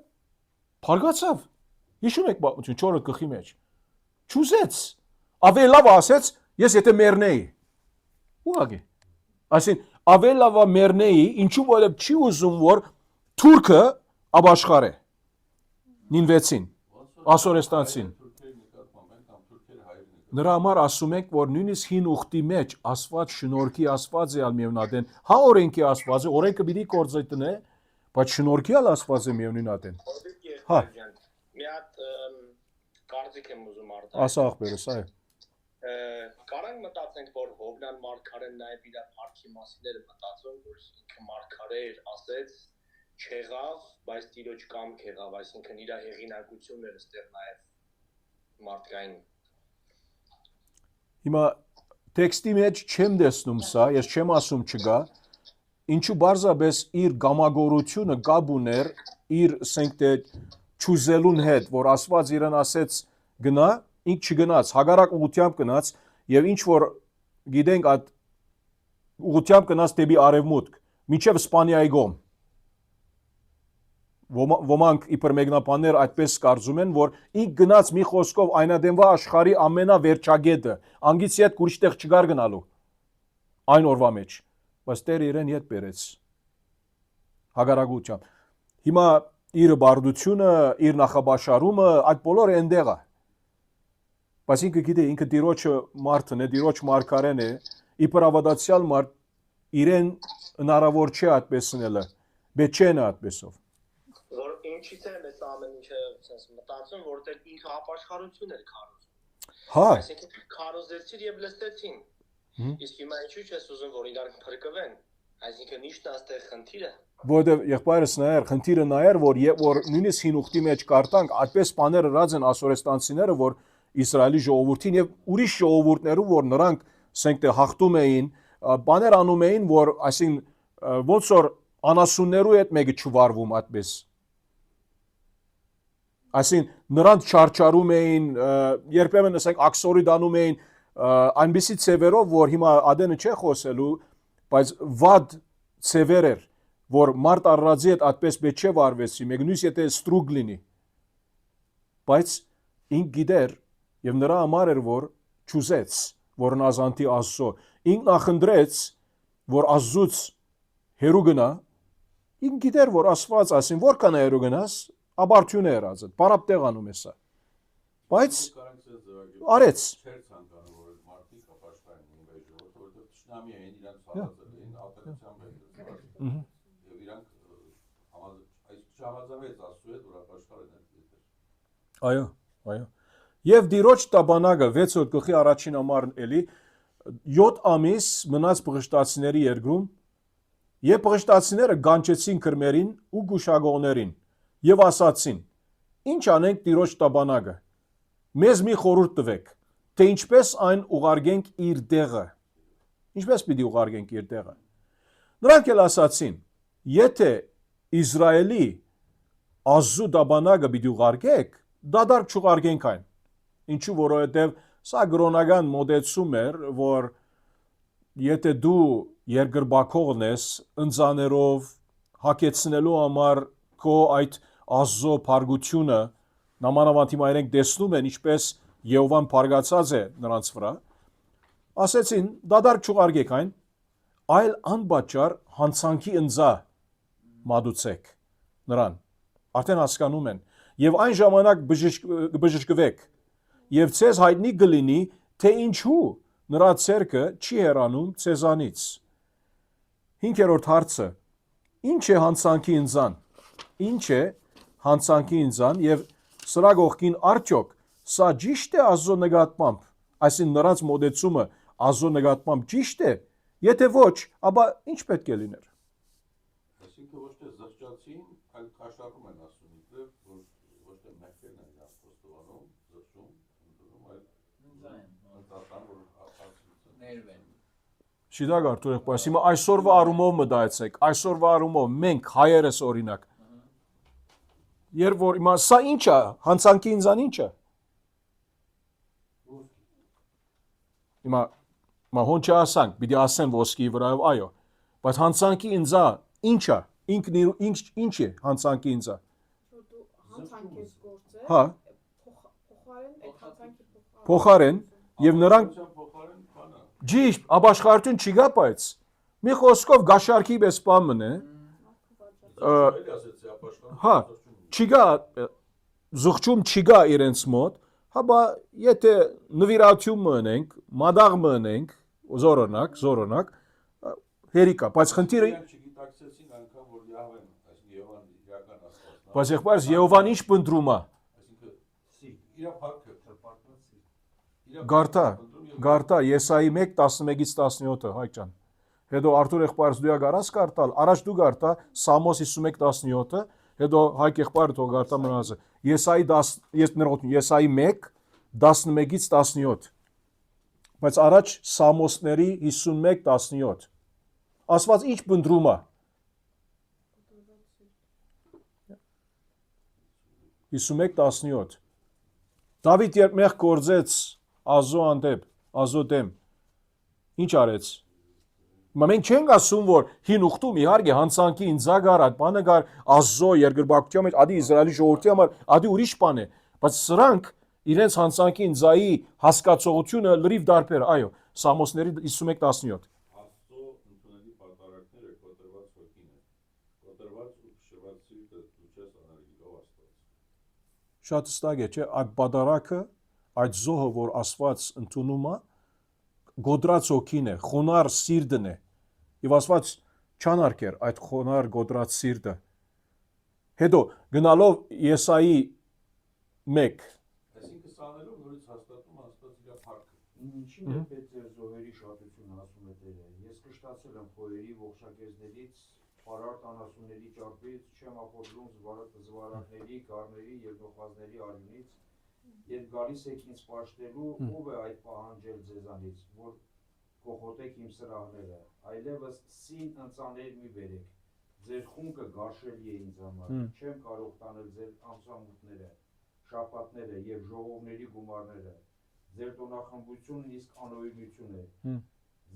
փարգացավ հիշում եք 4-րդ գլխի մեջ ճուզեց ավելի լավ ասեց ես եթե մեռնեի ուղղակի այսինքն ավելի լավ մեռնեի ինչու որ չի ուզում որ թուրքը ապաշխարե նինվեցին ասորեստանցին նրա համար ասում եք որ նույնիսկ հին ուխտի մեջ Աստված շնորհքի Աստված է ալ միևնադեն հա օրենքի Աստված է օրենքը պիտի կործետնե բայց շնորհքի ալ Աստված է միևնադեն հա մի հատ կարծիք եմ ուզում ասա ախպերս այ Կարանք մտածենք, որ Հովնան մարգարեն նաև իր արքի մասին էր մտածում, որ ինքը մարգարե էր, ասեց, չեղավ, բայց Տիրոջ կամք եղավ, այսինքն իր հեղինակությունն էր այստեղ նաև մարդկային։ Հիմա տեքստի մեջ չեմ տեսնում սա, ես չեմ ասում չկա, ինչու բարձրապես իր գամագորությունը կապ ուներ իր ասենք թե ճուզելուն հետ, որ Աստված իրեն ասեց գնա ինք չգնաց, հագարակ ուղությամբ գնաց եւ ինչ որ գիտենք այդ ուղությամբ գնաց դեպի արևմուտք, մինչեւ Իսպանիայի գոմ։ Ոմանք իբր մեկնաբաններ այդպես կարծում են, որ ինք գնաց մի խոսքով այնադենվա աշխարհի ամենավերջագետը, անգից հետ ուրիշտեղ չգար գնալու։ Այն օրվա մեջ, բայց Տերը իրեն հետ բերեց։ հագարագությամբ։ Հիմա իր բարդությունը, իր նախաբաշարումը, այդ բոլորը այնտեղ է։ Բայց ինքը գիտե, ինքը դիրոջը մարդն է, դիրոջ մարգարեն է, իբր ավադացյալ մարդ իրեն հնարավոր չէ այդպես սնելը, բայց չեն այդպեսով։ Որ ինչից է մեզ ամեն ինչը sense մտածում, որտեղ ինքը ապաշխարություն էր քարոզում։ Հա։ Այսինքն քարոզեցին եւ լստեցին։ Իսկ հիմա ինչու՞ չես ուզում, որ իրար փրկվեն։ Այսինքն ի՞նչն է այստեղ խնդիրը։ Որովհետև եղբայրս նայեր, խնդիրը նայեր, որ նույնիսկ հին ուխտի մեջ կարտանք, այդպես բաներ ըրած են ասորեստանցիները, որ Իսրայելի ժողովրդին եւ ուրիշ ժողովուրդներու, որ նրանք ասենք թե հաղթում էին, բաներ անում էին, որ այսինքն ոնց որ անասուններու հետ մեկը չվարվում այդպես։ Այսինքն նրանց չարչարում էին, երբեմն ասենք աքսորի դանում էին այնպիսի ցևերով, որ հիմա ադենը չէ խոսելու, բայց վատ ցևեր էր, որ մարդ առածի հետ այդպես պետք չէ վարվեցի, մեկ նույնիսկ եթե ստրուգ լինի։ Բայց ինք գիտեր եւ նրա համար էր, որ ճուզեց, որ նազանտի Աստծո։ Ինք նախընտրեց, որ Աստծուց հերու գնա, ինք գիտեր, որ Աստված ասին, որքան է հերու գնաս, աբարթյուն է եղած, բարապ տեղ անում է սա։ Բայց արեց։ Չէր ցանկանում, որ մարդիկ ապաշխարեն նույնպես ժողովուրդը, որովհետև ճշնամի էին իրանք խաղացել էին ատելությամբ են։ Եվ իրանք այս չհամաձայնվեց Աստծու հետ, որ ապաշխարեն այդ։ Այո, այո։ Եվ դիրոջ տաբանագը 6-րդ գլխի առաջին ամառն էլի 7 ամիս մնաց բղշտացիների երկրում եւ բղշտացիները գանչեցին քրմերին ու գուշագողներին եւ ասացին. Ինչ անենք դիրոջ տաբանագը։ Մեզ մի խորհուրդ տվեք, թե ինչպես այն ուղարկենք իր տեղը։ Ինչպես պիտի ուղարկենք իր տեղը։ Նրանք էլ ասացին. եթե Իսրայելի Աստծո տաբանագը պիտի ուղարկեք, դադարք չուղարկենք այն։ Ինչու որովհետև սա գրոնական մոդեցում էր, որ եթե դու երկրբակողն ես, ընծաներով հակեցնելու համար քո այդ Աստծո փարգությունը, նամանավանդ հիմա իրենք տեսնում են, ինչպես Եհովան փարգացած է նրանց վրա, ասեցին, դադարք չուղարկեք այն, այլ անպատճառ հանցանքի ընծա մատուցեք նրան, արդեն հասկանում են, եւ այն ժամանակ բժշկվեք, եւ ցեզ հայտնի կլինի, թե ինչու նրա ցերկը չի հեռանում ցեզանից։ 5-րդ հարցը. Ինչ է հանցանքի ընծան։ Ինչ է հանցանքի ընծան եւ սրա գողքին արդյոք սա ճիշտ է Աստծո նկատմամբ, այսինքն նրանց մոդեցումը Աստծո նկատմամբ ճիշտ է, եթե ոչ, ապա ինչ պետք է լիներ։ Այսինքն ոչ թե զղջացին, այլ քաշարում են ասում իբրև, որ ոչ թե մեղքերն են իրաց խոստովանում, զղջում, ընդունում, այլ ընծան, որ ներվեն։ Շիդագ Արտուր եղբայր, հիմա այսօրվա առումով մտածեք, այսօրվա առումով մենք հայերս օրինակ։ Երբ որ հիմա սա ինչ է, հանցանքի ինձան ինչ է։ Հիմա հոն չասանք, պիտի ասեն ոսկի վրայով, այո, բայց հանցանքի ինձա ինչ է, ինչ է հանցանքի ինձա։ Դու հանցանք ես գործել, Հա, փոխարեն այդ հանցանքի փոխարեն եւ նրանք ճիշտ, ապաշխարություն չի գա, բայց մի խոսքով գաշարքի պես բան է։ Հա, չի գա զղջում չի գա իրենց մոտ, հաբա եթե նվիրատություն մնենք, մադաղ մնենք, զորոնակ, հերիկա, բայց խնդիրը չգիտակցեցին անգամ, որ Յահվեն, այսինքն Եհովան իրական Աստվածն է։ բայց եղբայրս Եհովան ինչ փնտրում է։ Այսինքն իր փառքը թրպարտված։ Գարտա Եսայի 1:11-17 հայ ջան։ Հետո Արտուր եղբայրս դու գարաս կարտալ, առաջ դու գարտա Սամոս 51:17, հետո Հայկ եղբայրը թող գարտա մնացը։ Եսայի 1:11-17։ Բայց առաջ Սամոսների 51:17։ Ասված ինչ բնդրում է։ 51:17։ Դավիթ երբ մեղ գործեց Աստծո հանդեպ, Աստծո դեմ, ինչ արեց։ Մենք չենք ասում, որ հին ուխտում իհարկե հանցանքի ինձա գար, այդ բանը գար Աստծո երկրպագության մեջ, ադի Իսրայելի ժողովրդի համար, ադի ուրիշ բան է, բայց սրանք իրենց հանցանքի ինձայի հասկացողությունը լրիվ դարբեր, այո, Սամոսների 51:17։ Աստծո ընդունելի պատարակները կոտրված հոգին է։ Կոտրված շատ հստակ է, չէ՞, այդ բադարակը, այդ զոհը, որ Աստված ընդունում է, գոդրած հոգին է, խոնար սիրտն է։ Եվ Աստված չանարգեր այդ խոնար գոդրած սիրտը։ Հետո գնալով Եսայի 1 Այսինքն սանելով նորից հաստատում Աստված իր փառքը։ Ինչին է պետք ձեր զոհերի շատություն ասում է Տերը։ Ես կշտացել եմ խոյերի ողջակեզներից, պարարտ անասունների ճարպից, չեմ ախորժում զվարակների, գառների եւ գողազների արյունից, երբ գալիս եք ինձ պաշտելու, ով է այդ պահանջել ձեզանից, որ կողոտեք իմ սրահները, այլևս սին ընծաներ մի բերեք, ձեր խունկը գարշելի է ինձ համար, չեմ կարող տանել ձեր ամսամուտները, շաբաթները եւ ժողովների գումարները, ձեր տոնախմբությունն իսկ անօրինություն է,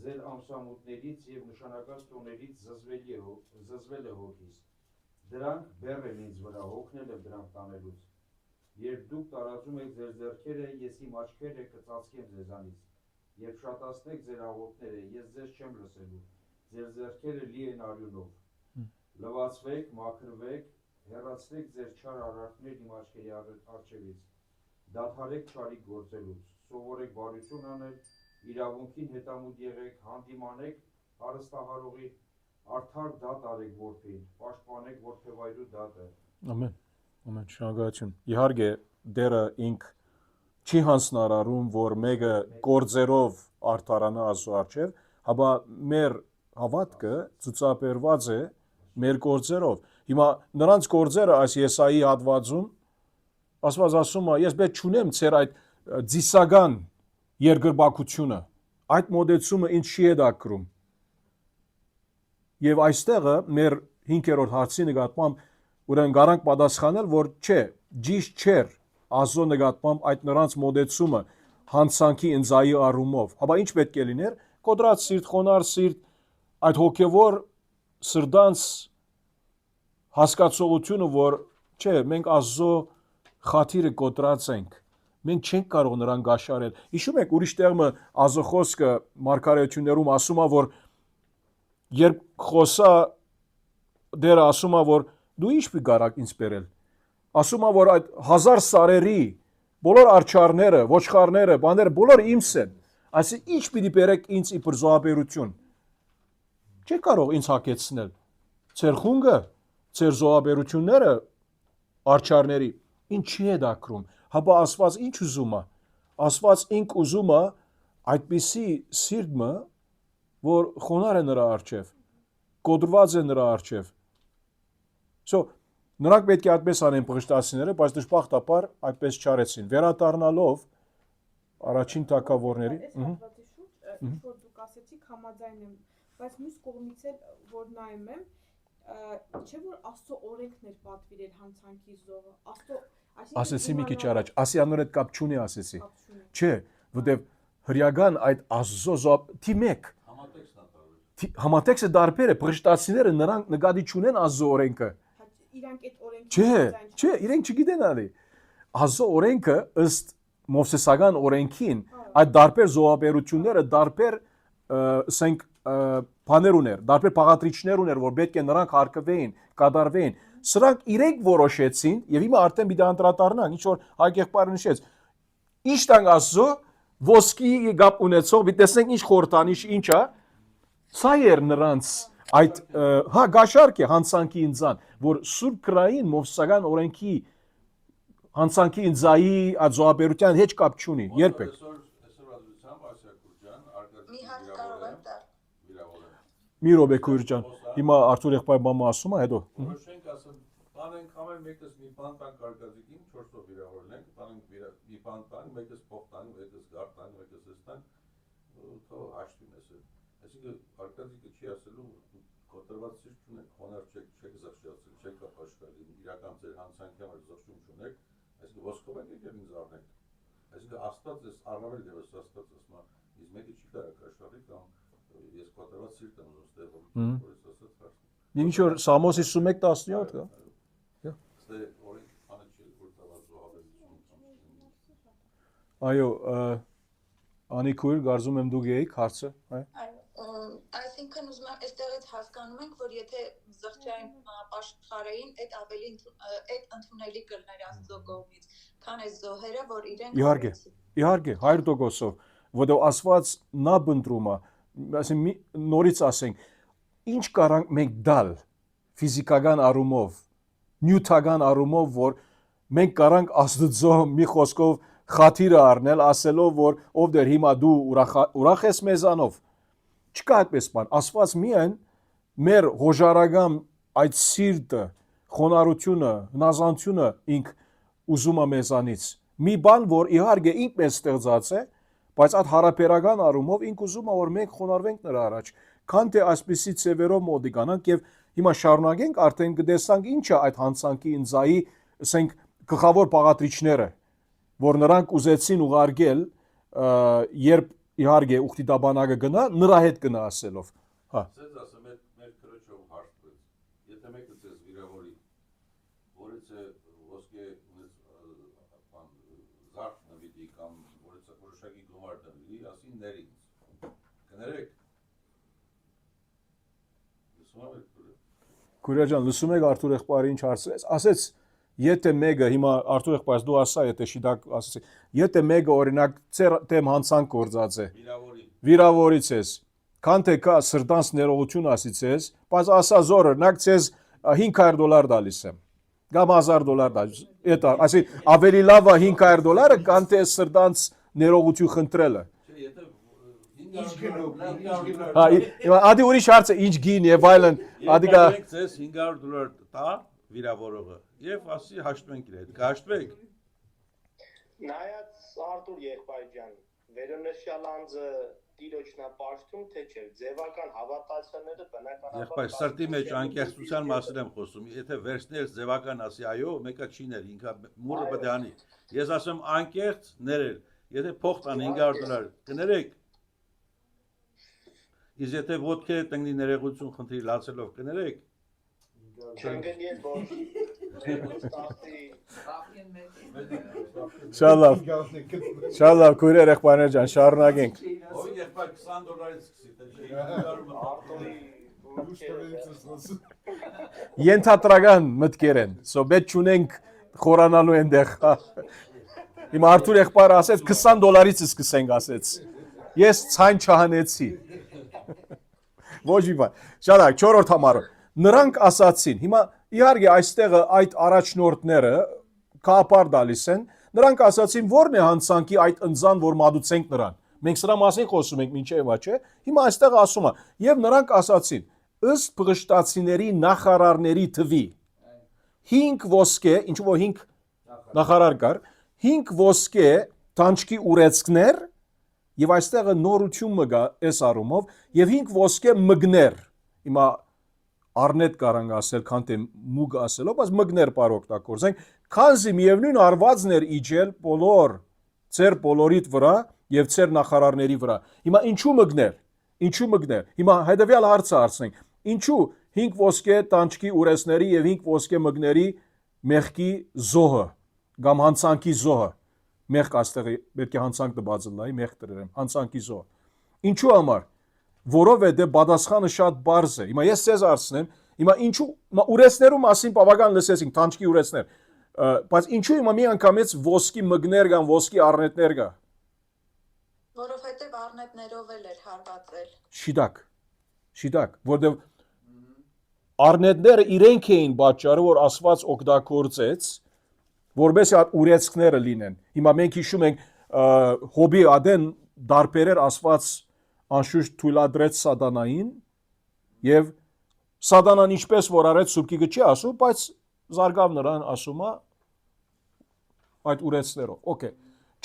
ձեր ամսամուտներից եւ նշանակած տոներից զզվել է հոգիս, դրանք բեռ են ինձ վրա, հոգնել եմ դրանք տանելուց, երբ դուք տարածում եք ձեր ձեռքերը, ես իմ աչքերը կծածկեմ ձեզանից, երբ շատացնեք ձեր աղոթները, ես ձեզ չեմ լսելու, ձեր ձեռքերը լի են արյունով, լվացվեք, մաքրվեք, հեռացրեք ձեր չար արարքներն իմ աչքերի առջևից, դադարեք չարիք գործելուց, սովորեք բարություն անել, իրավունքին հետամուտ եղեք, հանդիմանեք հարստահարողին, արդար դատ արեք որբին, պաշտպանեք որբևայրու դատը։ Ամեն, ամեն, շնորհակալություն։ Իհարկե, դերը ինք չի հանձնարարում, որ մեկը գործերով արդարանա Աստծո առջև, հապա մեր հավատքը ցուցաբերված է մեր գործերով։ Հիմա նրանց գործերը այս Եսայի հատվածում Աստված ասում է, ես պետք չունեմ ձեր այդ ձիսական երկրպագությունը, այդ մոդեցումը ինձ չի հետաքրում։ Եվ այստեղը մեր 5-րդ հարցի նկատմամբ ուրեմն գարանք պատասխանել, որ չէ, ճիշտ չէր Աստծո նկատմամբ այդ նրանց մոդեցումը հանցանքի ընձայի առումով։ Հապա ինչ պետք է լիներ, կոդրած սիրտ, խոնար սիրտ, այդ հոգևոր սրտանց հասկացողությունը, որ չէ, մենք Աստծո խաթիրը կոտրած ենք, մենք չենք կարող նրան գաշարել։ Հիշում եք ուրիշ տեղը Աստծո խոսքը մարգարեություններում ասում է, որ երբ խոսա դերը ասում է, որ դու ինչ պիտի գարակ ինձ բերել։ Ասում է, որ այդ 1000 սարերի բոլոր արջարները, ոչխարները, բաները բոլորը իմս են։ Այսինքն ինչ պիտի բերեք ինձ իբր զոհաբերություն։ Չեք կարող ինձ հակեցնել։ Ձեր խունգը, ձեր զոհաբերությունները արջարների ինչի է դակրում։ Հապա Աստված ինչ ուզում է։ Աստված ինք ուզում է այդպիսի սիրտը, որ խոնար է նրա առջև, կոդրված է նրա առջև։ Նրանք պետք է այդպես անեն պղշտացիները, բայց դժբախտաբար այդպես չարեցին։ Վերադառնալով առաջին թագավորների, ինչ որ դուք ասեցիք, համաձայն եմ, բայց մյուս կողմից էլ որ նայում եմ, չէ որ Աստծո օրենքն էր պատվիրել հանցանքի զոհը։ Աստծո, ասեցի մի քիչ առաջ, ասիանոր հետ կապ չունի ասեցի։ Չէ, որտեվ հրյական այդ Աստծո զոհ թիմեք համատեքստը դարբեր է, պղշտացիները նրանք նկատի չունեն Աստծո օրենքը։ Իրանք այդ օրենքի Չէ, իրենք չգիտեն ալի։ Աստծո օրենքը ըստ Մովսեսական օրենքին այդ դարբեր զոհաբերությունները դարբեր ասենք բաներ ուներ, դարբեր բաղադրիչներ ուներ, որ պետք է նրանք հարկվեին, կատարվեին։ Սրանք իրենք որոշեցին եւ հիմա արդեն մի անդրադառնանք, ինչ որ հայկեղբայրը նշեց։ Ինչ տանք Աստծո ոսկի գապ ունեցող, մի տեսնենք ինչ խորտանիշ ինչ է։ Սա էր նրանց այդ գաշարք է հանցանքի ինձան, որ Սուրբ Գրային Մովսեսական օրենքի հանցանքի ինձայի զոհաբերության հետ կապ չունի, երբեք։ Մի րոպե քույր ջան, հիմա Արթուր եղբայր մամա ասում է, հետո։ Որոշենք ասեմ, տանենք ամեն մեկս մի բան տանք արկածիկին 4-ով վիրավորենք, տանենք մի բան տանք, մեկս փող տանք, մեկս գար տանք, մեկս էս տանք, թող հաշտվի մեզ։ Այսինքն արկածիկը չի ասելու կոտրված սիրտ չունեք, խոնար չեք զղջացել, չեք ապաշխարել, իրական ձեր հանցանքի համար զղջում չունեք, այսինքն ոսկով եք եկել ինձ առնեք։ Այսինքն Աստված էս առավել դեպս Աստված ասում է, ինձ մեկը չի կարող կաշառի կամ ես կոտրված սիրտ եմ ուզում ստեղում, որ ես ասած հարցնում։ Ինչ որ Սամոս 51:17 կա։ Ստե օրենք բանը չի որ տված զոհաբերություն։ Այո, Անի քույր, կարծում եմ դուք եք հարցը, այ։ Այսինքն ուզում եմ այստեղից հասկանում ենք, որ եթե զղջային աշխարհային այդ ավելի այդ ընդունելի կլներ Աստծո կողմից, քան այս զոհերը, որ իրենք Իհարկե, 100%-ով, որտեղ Աստված նա բնդրում է, ասենք նորից ասենք, ինչ կարանք մենք դալ ֆիզիկական առումով, նյութական առումով, որ մենք կարանք Աստծո մի խոսքով խաթիրը առնել, ասելով, որ ով դեր հիմա դու ուրախ ես մեզանով, չկա այդպես բան, Աստված միայն մեր հոժարական այդ սիրտը, խոնարհությունը, հնազանդությունը ինք ուզում է մեզանից, մի բան, որ իհարկե ինք մեզ ստեղծած է, բայց այդ հարաբերական առումով ինք ուզում է, որ մենք խոնարհվենք նրա առաջ, քան թե այսպիսի ծևերով մոտիկանանք եւ հիմա շարունակենք արդեն կտեսանք ինչ է այդ հանցանքի ինձայի, ասենք գլխավոր բաղադրիչները, որ նրանք ուզեցին ուղարկել, երբ իհարկե ուխտի դաբանակը գնա, նրա հետ գնա ասելով, հա։ Ձեզ ասեմ, մեր քրոջով հարցրեց, եթե մեկը ձեզ վիրավորի, որից է ոսկե զարդ նվիրի կամ որից է որոշակի գումար դնվի, ասին ներ ինձ, կներեք, լսում եք Քուրիա ջան, լսում եք Արթուր եղբայրը ինչ հարցրեց, ասեց, եթե մեկը հիմա Արթուր եղբայր դու ասա, եթե շիդակ ասեցի, եթե մեկը օրինակ ծեր դեմ հանցանք գործած է, վիրավորից ես, քան թե կա սրտանց ներողություն ասից ես, բայց ասա զորը, նակ ցեզ $500 տալիս եմ, կամ $1000 տալիս, այդ ասի ավելի լավ է $500, քան թե սրտանց ներողություն խնդրելը։ Ադի ուրիշ հարց է ինչ գին եւ այլն, ադիկա ձեզ $500 տա վիրավորողը եւ ասի հաշտվենք իր հետ, կհաշտվեք։ Նայած Արտուր Եղբայրյան, վերոնշյալ անձը տիրոջնա պաշտում թե չէ, ձևական հավատացյալները բնականաբար Եղբայր սրտի մեջ անկեղծության մասին եմ խոսում, եթե վերցներ ձևական ասի այո, մեկը չի ներ, ինքը մուրը պետք է անի։ Ես ասում անկեղծ ներել, եթե փող տան $500 կներեք։ Իսկ եթե ոտքե տնի ներողություն խնդրի լացելով կներեք։ Չընկնի որ Շալավ, քույրե եղբայրներ ջան, շարունակենք։ Ով եղբայր $20-ից սկսի, Ենթադրական մտքեր են, սո պետք չունենք խորանալու այնտեղ։ Հիմա Արթուր եղբայրը ասեց $20-ից սկսենք ասեց։ Ես ցայն չհանեցի։ Ոչ մի բան։ Շարակ 4-րդ համարը։ Նրանք ասացին, հիմա իհարկե այստեղը այդ առաջնորդները կապար դալիս են, նրանք ասացին, որն է հանցանքի այդ ընձան, որ մատուցենք նրան։ Մենք սրա մասին խոսում ենք մինչև չէ։ Հիմա այստեղ ասում է, եւ նրանք ասացին, ըստ փղշտացիների նախարարների թվի 5 ոսկե, ինչ որ 5 նախարար կար, 5 ոսկե տանջկի ուրեցքներ եւ այստեղը նորություն մգա այս առումով եւ 5 ոսկե մգներ։ Հիմա առնետ կարանք ասել, քան թե մուգ ասելով, բայց մգներ բարօգտագործենք, քանզի միևնույն արվածներ իջել բոլոր ծեր բոլորիդ վրա եւ ծեր նախարարների վրա։ Հիմա ինչու մգներ։ Հիմա հետեւյալ հարցը հարցնենք. ինչու 5 ոսկե տանջկի ուրեցների եւ 5 ոսկե մգների մեղքի զոհը կամ հանցանքի զոհը։ Մեղք աստեղի պետք է հանցանք դբածը լայի, մեղք դրեմ, հանցանքի զոհ։ Ինչու համար։ Որովհետեւ պատասխանը շատ բարձ է։ Հիմա ես ցեզ հարցնեմ, հիմա ինչու ուրեցներու մասին բավական լսեցինք, տանջկի ուրեցներ, բայց ինչու հիմա մի անգամից ոսկի մգներ կամ ոսկի առնետներ կա։ Որովհետև առնետներով էր հարվածել։ Շիդակ, որտեղ առնետները իրենք էին պատճառը, որ Աստված օգտագործեց, որբեսի այդ ուրեցքները լինեն։ Հիմա մենք հիշում ենք հոբի ադեն դարբերեր Աստված անշուշտ թույլատրեց սատանային եւ սատանան ինչպես որ արեց սուրբիկը չի ասում, բայց զարգավ նրան ասում է այդ ուրեցներով։ Okay։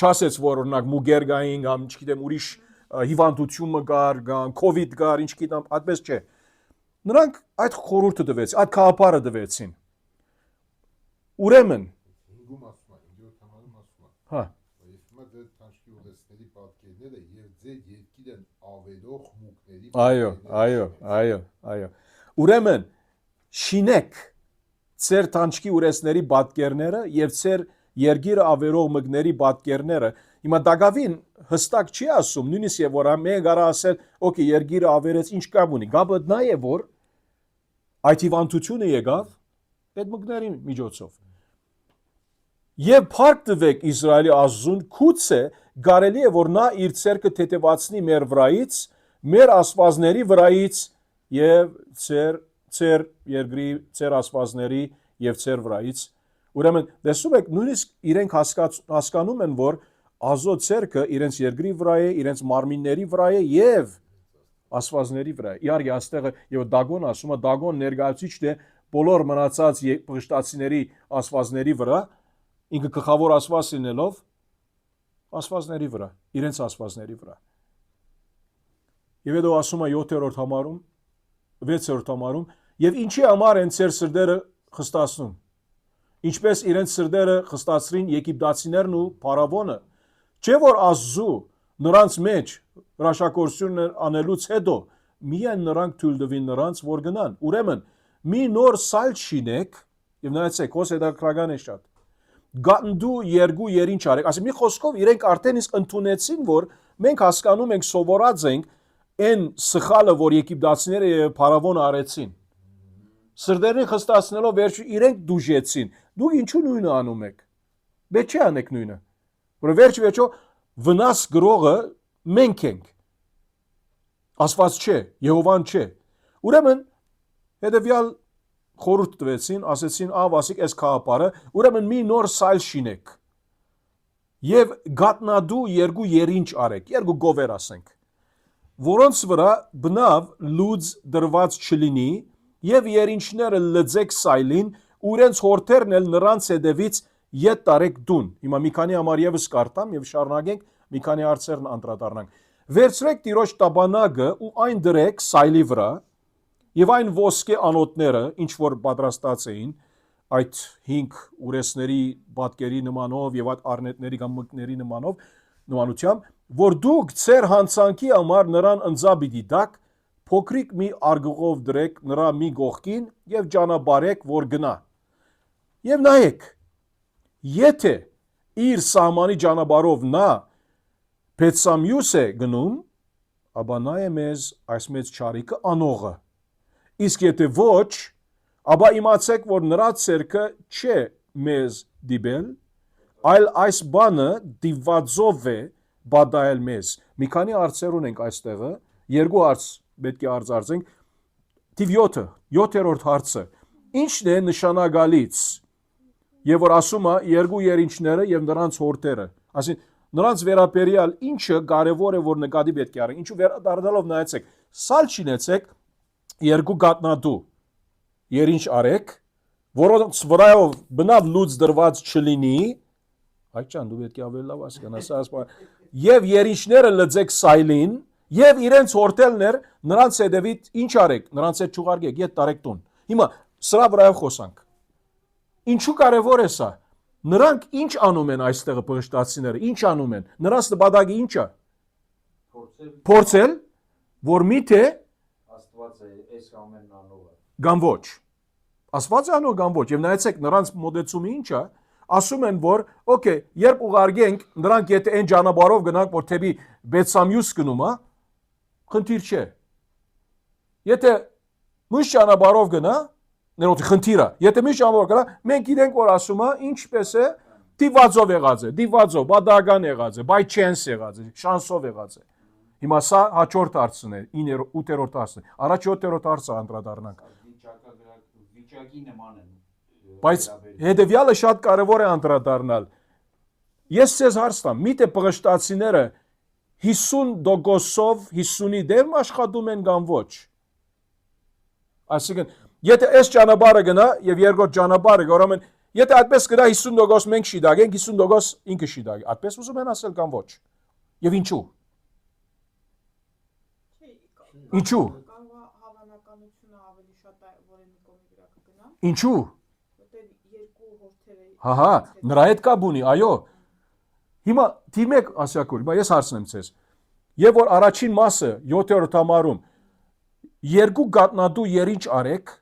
Չասեց որ օրինակ մուգեր գային կամ չգիտեմ ուրիշ հիվանդություն կար, կամ COVID կար, ինչ գիտեմ, այդպես չէ։ Նրանք այդ խորհուրդը տվեցին, այդ քահապարը տվեցին։ Ուրեմն Հա։ Հիմա դե տանջկի ուրեցների պատկերները եւ ձեր երկիրն ավելող մուկների Այո։ Ուրեմն շինեք ծեր տանջկի ուրեցների պատկերները եւ ծեր երգիրը ավերող մգների պատկերները։ Հիմա դակավին հստակ չի ասում, նույնիսկ եւ որ մենք կարա ասել, օքեյ, երգիրը ավերեց ինչ կապ ունի։ Գաբը նա է որ այդ հիվանդությունը եկավ այդ մկների միջոցով։ Եվ փառք տվեք Իսրայելի Աստծուն, գուցե կարելի է որ նա իր ցերկը թեթևացնի մեր վրայից, մեր ասվածների վրայից եւ ծեր երկրի ծեր ասվածների եւ ծեր վրայից։ Ուրեմն տեսնում եք նույնիսկ իրենք հասկանում են որ Աստծո ցերկը իրենց երկրի վրա է, իրենց մարմինների վրա է եւ ասվածների վրա։ Իհարկե աստեղը եւ Դագոն ասում է Դագոն ներկայացուցիչն է բոլոր մնացած պղշտացիների ասվածների վրա, ինքը գլխավոր ասված լինելով ասվածների վրա, իրենց ասվածների վրա։ Եվ հետո ասում է 7-րդ համարում, 6-րդ համարում, եւ ինչի համար են ծեր սրտերը խստացնում։ Ինչպես իրենց սրտերը խստացրին եգիպտացիներն ու փարավոնը, չէ որ Աստծու նրանց մեջ հրաշագործություն անելուց հետո միայն նրանք թույլ տվին նրանց որ գնան։ Ուրեմն մի նոր սայլ շինեք եւ նայեցեք հոս հետաքրական է շատ։ Գանդու երկու երինչ արեք, ասի մի խոսքով իրենք արդեն իսկ ընդունեցին որ մենք հասկանում ենք սովորած ենք այն սխալը որ եգիպտացիները եւ փարավոնը արեցին։ Սրտերին խստացնելով վերջը իրենք դուժեցին։ Դուք ինչու նույնը անում եք։ Պետք չէ անեք նույնը։ Որ վերջո վնաս գրողը մենք ենք։ Աստված չէ, Եհովան չէ։ Ուրեմն հետևյալ խորհուրդ տվեցին, ասեցին ավասիկ այս քաղաքարը, ուրեմն մի նոր սայլ շինեք։ Եվ գատնադու երկու երինչ արեք, երկու գովեր ասենք, որոնց վրա բնավ լուծ դրված չլինի, եւ երինչները լծեք սայլին, ու իրենց հորթերն էլ նրանց հետևից ետ տարեք դուն։ Հիմա մի քանի համար եւս կարտամ եւ շարունակենք, մի քանի հարցերն անդրադառնանք։ Վերցրեք տիրոջ տաբանագը ու այն դրեք սայլի վրա, եւ այն ոսկե անոթները, ինչ որ պատրաստած էին, այդ 5 ուրեսների պատկերի նմանով եւ այդ արնետների կամ մկների նմանությամբ, որ դուք ծեր հանցանքի համար նրան ընձաբիդի դակ, փոքրիկ մի արգողով դրեք նրա մի գողքին եւ ճանապարհեք որ գնա։ Եվ նայեք, եթե իր սահմանի ճանապարհով նա Փեցամյուս է գնում, ապա նա է մեզ այս մեծ չարիքը անողը։ Իսկ եթե ոչ, ապա իմացեք, որ նրա ցերկը չէ մեզ դիբել, այլ այս բանը դիվացով է բադայել մեզ։ Մի քանի հարցեր ունենք այստեղը, երկու հարց պետք է արձարծենք։ Թիվ 7-ը, 7-րդ հարցը։ Ինչն է նշանակալից։ Եվ որ ասում է երկու երինչները եւ նրանց հորթերը։ Այսին նրանց վերաբերյալ ինչը կարևոր է որ նկատի պետք է առնենք։ Ինչու վերադառնալով նայեցեք, սալ չինեցեք երկու գատնադու երինչ արեք, որոնց վրայով բնավ լուծ դրված չլինի, այ ճան դու պետք է ավելի լավ հասկանաս, եւ երինչները լծեք սայլին, եւ իրենց հորթելներ նրանց հետևից ինչ արեք, նրանց հետ չուղարկեք, ետ տարեք տուն։ Հիմա սրա վրայով խոսանք։ Ինչու կարևոր է սա։ Նրանք ինչ անում են այստեղը պղշտացիները, ինչ անում են։ Նրանց նպատակը ինչ է։ Փորձել, որ միթե Աստված է այս ամենն անողը։ Կամ ոչ։ Աստված է անող կամ ոչ։ Եվ նայեցեք նրանց մոդեցումը ինչ է։ Ասում են որ, օքեյ, երբ ուղարկենք, նրանք եթե այն ճանապարհով գնանք, որ թեպի Բեթսամյուս գնում է, խնդիր չէ։ Եթե միշտ ճանապարհով գնա, ներողի խնդիրը։ Եթե միշտ ճանապարհով գնա, մենք գիտենք որ ասում է, ինչպես է, դիվացով եղած է, դիվացով, բադական եղած է, by chance եղած է, շանսով եղած է։ Հիմա սա հաջորդ հարցն է, 8-րդ հարցն է։ Առաջ 7-րդ հարցը անդրադառնանք։ Վիճակի նման են։ Բայց հետևյալը շատ կարևոր է անդրադառնալ։ Ես ցեզ հարց տամ, միթե պղշտացիները 50%-ով 50-ի դեմ աշխատում են կամ ոչ։ Այսինքն, եթե այս ճանապարհը գնա եւ երկրորդ ճանապարհը, ուրեմն եթե այդպես գնա 50% մենք շիդագենք, 50% ինքը շիդագի։ Այդպես ուզում են ասել կամ ոչ։ Եվ ինչու։ Ինչու։ Հավանականությունը ավելի շատ է, որ մի կողմի վրա կգնա։ Ինչու։ Որտեղ երկու հորթերը։ Հահա, նրա հետ կապ ունի, այո։ Հիմա դիմեք ասյակուր, բայց ես հարցնեմ ցեզ։ Եվ որ առաջին մասը 7-րդ համարում երկու գատնադու երինչ արեք,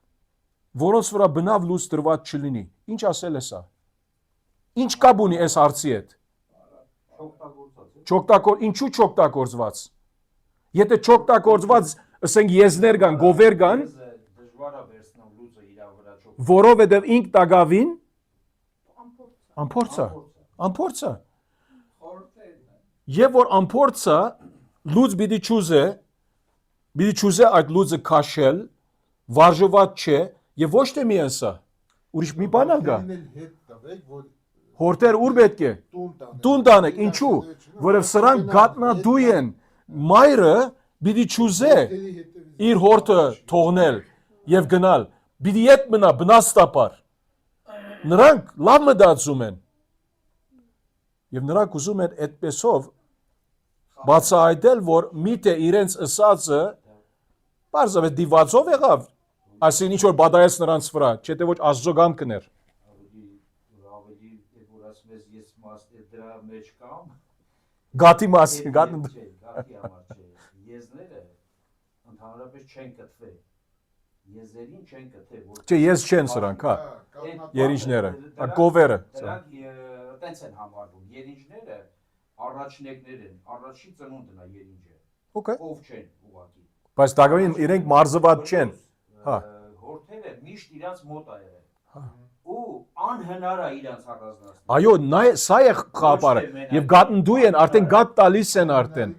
որոնց վրա բնավ լույս դրված չլինի։ Ինչ ասել է սա։ Ինչ կապ ունի այս հարցի հետ։ Ինչու չօգտագործված։ Եթե չօգտագործված, ասենք եզներ կան, գովեր կան, դժվար է վերցնել որովհետև ինք տագավին ամփոփ ամփորձը խորհուրդներն են։ եւ որ ամփորձը լուծ պիտի ճուզե այդ լուծը քաշել վարժված չէ եւ ոչ թե միայն սա ուրիշ մի բան ա գա հետ տվեք, որ հորտեր ուր պետք է տուն տանեք ինչու որովհետև սրանք գատնադու են մայրը պիտի ճուզե իր հորտը թողնել եւ գնալ պիտի ետ մնա բնաստապար նրանք լավ մտածում են եւ նրանք ուզում են այդպեսով բացահայտել որ միթե իրենց ասածը բարձրապես դիվացով եղավ այսինքն ինչ որ բադայեց նրանց վրա չէ թե ոչ աստծո գամքն էր ավելի որ ասում ես ես դրա մեջ կամ գատի մասին գատի համար չէ եզները ընդհանրապես չեն կտվել եզերին չեն կտվել որ չէ ես չեն սրանք հա երինջները կովերը դրանք տենց են համարվում երինջները առաջնեկներ են առաջի ծնունդն է երինջը Okay. ով չեն ուղղակի բայց դակավին իրենք մարզված չեն հա հորթերը միշտ իրանց մոտ է եղել ու անհնար է իրանց առանձնացնել այո սա է խաբարը եւ գատնդու են արդեն գատ տալիս են արդեն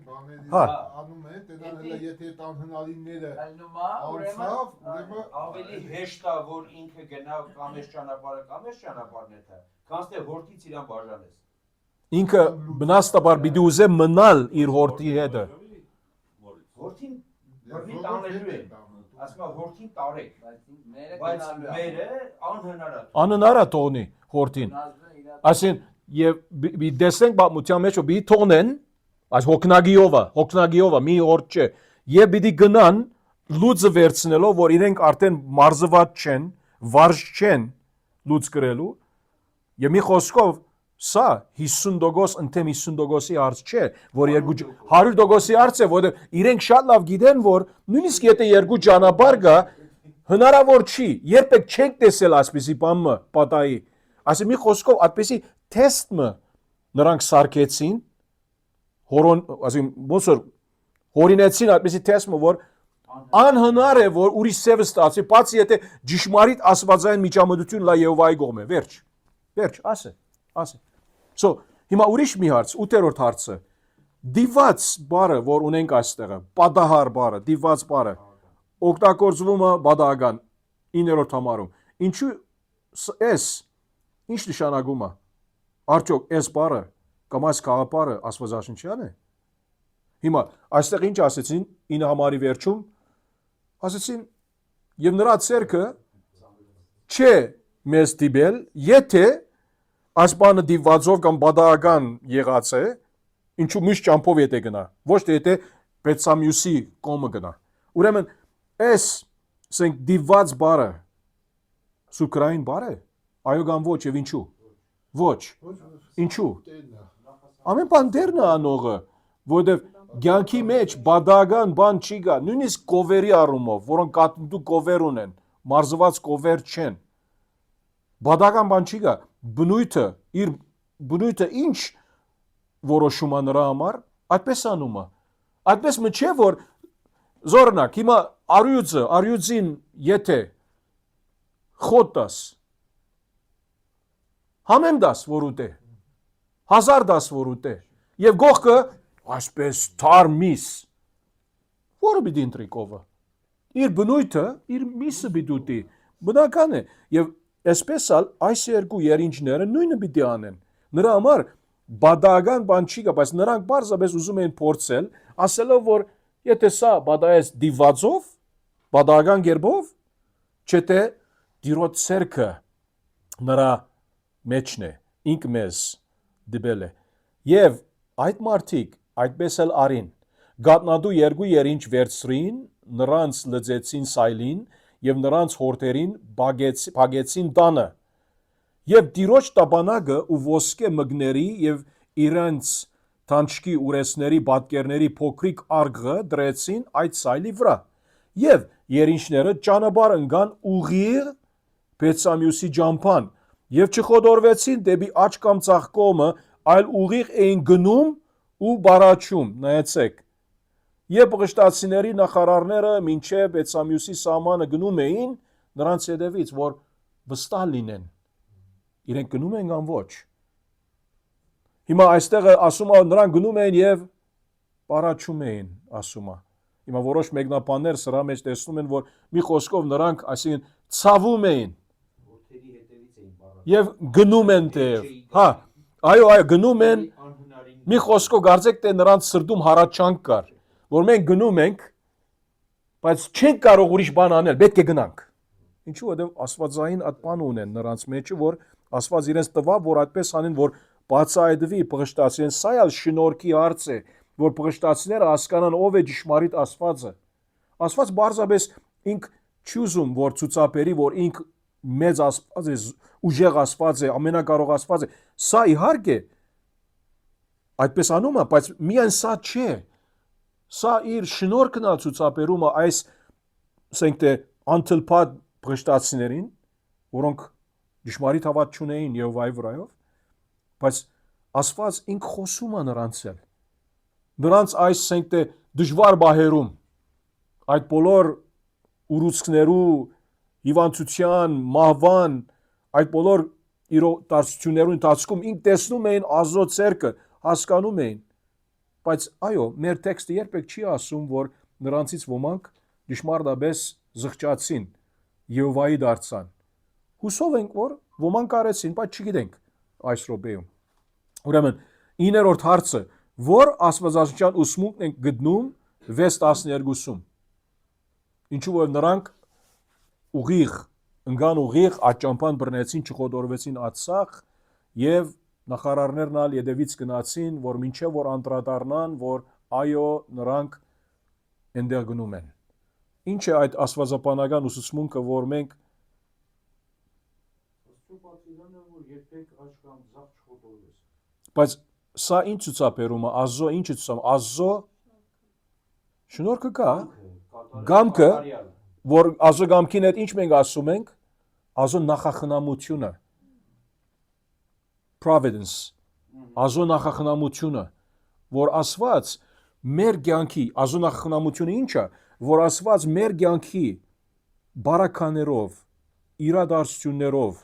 հա անում են դենան հələ եթե այդ անհնարինները Ալնումա, ուրեմն ավելի հեշտ է որ ինքը գնա կամ էս ճանապարհն է թե քան թե հորթից իրան բաժանես ինքը բնաստաբար պիտի ուզե մնալ իր հորտի հետը հորթին բռնի տանելու է ասում է հորթին տարեք մերը բայց գնալու է։ մերը անհնար է անհնար է թողնի հորտին այսին եւ մի դեսենք բամության մեջ ու մի թողնեն այս հոգնագիովը մի հորտ չէ եւ պիտի գնան լուծը վերցնելով որ իրենք արդեն մարզված չեն վարժ չեն լուծ գրելու եւ մի խոսքով սա 50% ընդեմ 50%-ի հարց չէ, որ 100%-ի հարց է, որ իրենք շատ լավ գիտեն, որ նույնիսկ եթե երկու ճանապարհ գա, հնարավոր չի, երբեք չեք տեսել այսպիսի բանը պատահի։ Այսինքն մի խոսքով այդպիսի թեստը նրանք սարքեցին, այսինքն ոնց որ հորինեցին այդպիսի թեստը, որ անհնար է, որ ուրիշ սև ստացի, բացի եթե ճշմարիտ աստվածային միջամտություն լա Եհովայի կողմը, վերջ, ասե։ So, հիմա ուրիշ մի հարց, 8-րդ հարցը։ Դիված բառը, որ ունենք այստեղը, պատահար բառը, դիված բառը, օգտագործվում է բադական 9-րդ համարում։ Ինչու էս ինչ նշանակում է։ Արդյոք էս բառը կամ այս գաղափարը աստվածաշնչյան է։ Հիմա այստեղ ինչ ասեցին 9 համարի վերջում, ասեցին եւ նրա ցերքը չէ մեզ դիբել, եթե այս բանը դիվացով կամ բադական եղած է, ինչու միշտ ճամփով եթե գնա, ոչ թե եթե Պետսամյուսի կողմը գնա։ Ուրեմն այս ասենք դիված բառը սուկրային բառ է, այո կամ ոչ եւ ինչու։ Ոչ։ Ինչու։ Ամեն բան դերն է անողը, որովհետեւ ցանկի մեջ բադական բան չի գա, նույնիսկ կովերի առումով, որոնք կատու կովեր ունեն, մարզված կովեր չեն։ Բադական բան չի գա, բնույթը, իր բնույթը ինչ որոշում է նրա համար, այդպես անում է։ Այդպես մը չէ, որ զորնակ, հիմա արյուծին եթե խոտաս, համեմ դաս որ ուտե, 1000 դաս որ ուտե, և գողքը այսպես թար միս, որը բիդի ընտրի կովը, իր բնույթը, իր միսը բիդ ուտի, բնական է, և այսպես ալ այս երկու երինջները նույնը պիտի անեն։ Նրա համար բադական բան չի գա, բայց նրանք բարձրապես ուզում են փորձել, ասելով որ եթե սա բադայես դիվացով, բադական գերբով, չէ թե դիրոց ցերքը նրա մեջն է, ինք մեզ դիբել է։ Եվ այդ մարդիկ այդպես էլ արին։ Գատնադու երկու երինջ վերցրին, նրանց լծեցին սայլին եւ նրանց հորթերին բագեցին տանը եւ տիրոջ տաբանակը ու ոսկե մգների եւ իրենց թանչկի ուրեսների պատկերների փոքրիկ արգը դրեցին այդ սայլի վրա եւ երինջները ճանապարհ ընկան ուղիղ Պետսամյուսի ջամփան եւ չխոդորվեցին դեպի աջ կամ ցախ կողմը այլ ուղիղ էին գնում ու բարաչում նայեցեք Եվ բղշտացիների նախարարները մինչև Պետսամյուսի սահմանը գնում էին նրանց հետևից, որ վստահ լինեն։ Իրենք գնում են կամ ոչ։ Հիմա այստեղ ասում է նրանք գնում էին եւ պարաչում էին, ասում է։ Հիմա որոշ մեկնաբաններ սրա մեջ տեսնում են, որ մի խոսքով նրանք, այսինքն ցավում էին Որդերի հետևից էին բառը։ եւ գնում են տեղ։ Հա, այո, գնում են։ Մի խոսքով կարծեք թե նրանց սրտում հառաչանք կար, որ մենք գնում ենք, բայց չենք կարող ուրիշ բան անել, պետք է գնանք։ Ինչու՞ որովհետեւ աստվածային այդ բանը ունեն նրանց մեջը, որ Աստված իրենց տվավ, որ այդպես անեն, որ բացահայտվի պղշտացին, սա էլ շնորհքի հարց է, որ պղշտացիները հասկանան ով է ճշմարիտ Աստվածը։ Աստված բարձրապես ինք չի ուզում, որ ցուցաբերի, որ ինք մեծ Աստված է, ուժեղ Աստված է, ամենակարող Աստված է։ Սա իհարկե այդպես անում է, բայց միայն սա չէ։ Սա իր շնորհքն է ցուցաբերում այս, ասենք թե անթլփատ պղշտացիներին, որոնք ճշմարիտ հավատ չունեին Եհովայի վրայով, բայց Աստված ինք խոսում է նրանց էլ։ Նրանց այս, ասենք թե դժվար բահերում, այդ բոլոր ուռուցքներու, հիվանդության, մահվան, այդ բոլոր իրադարձություններու ընթացքում ինք տեսնում էին Աստծո ցերկը, հասկանում էին։ Բայց այո, մեր տեքստը երբեք չի ասում, որ նրանցից ոմանք ճշմարտապես զղջացին, Եհովայի դարձան։ Հուսով ենք, որ ոմանք արեցին, բայց չգիտենք այս րոպեում։ Ուրեմն 9-րդ հարցը, որ աստվածաշնչյան ուսմունքն ենք գտնում 6:12-ում։ Ինչու որ նրանք ուղիղ, ընկան ուղիղ, այդ ճամփան բռնեցին, չխոդորվեցին ածախ եւ նախարարներն ալ յետևից գնացին, որ մինչև որ անդրադառնան, որ այո, նրանք այնտեղ գնում են։ Ինչ է այդ աստվածաբանական ուսուցմունքը, որ մենք բայց սա ինչ ցուցաբերում է, Աստծո ինչ է ցուցաբերում, Աստծո շնորհքը կա, գամքը, որ Աստծո գամքին հետ ինչ մենք ասում ենք, Աստծո նախախնամությունը, providence, Աստծո նախախնամությունը, որ Աստված մեր կյանքի, Աստծո նախախնամությունը ինչ է, որ Աստված մեր կյանքի բարականերով, իրադարձություններով,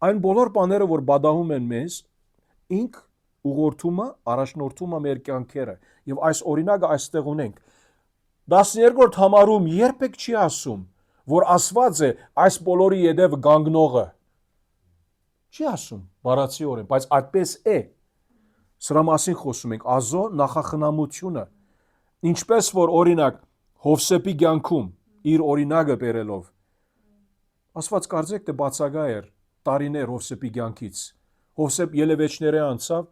այն բոլոր բաները, որ բադահում են մեզ, ինք ուղղորդում է, առաջնորդում է մեր կյանքերը, եւ այս օրինակը այստեղ ունենք։ 12-րդ համարում երբեք չի ասում, որ Աստված է այս բոլորի յետև գանգնողը։ Չի ասում, բառացիորեն, բայց այդպես է։ Սրա մասին խոսում ենք, Աստծո նախախնամությունը, ինչպես որ օրինակ Հովսեփի կյանքում իր օրինակը բերելով, Աստված կարծեք թե բացակա էր տարիներ Հովսեփի կյանքից։ Հովսեփ ելևեջները անցավ,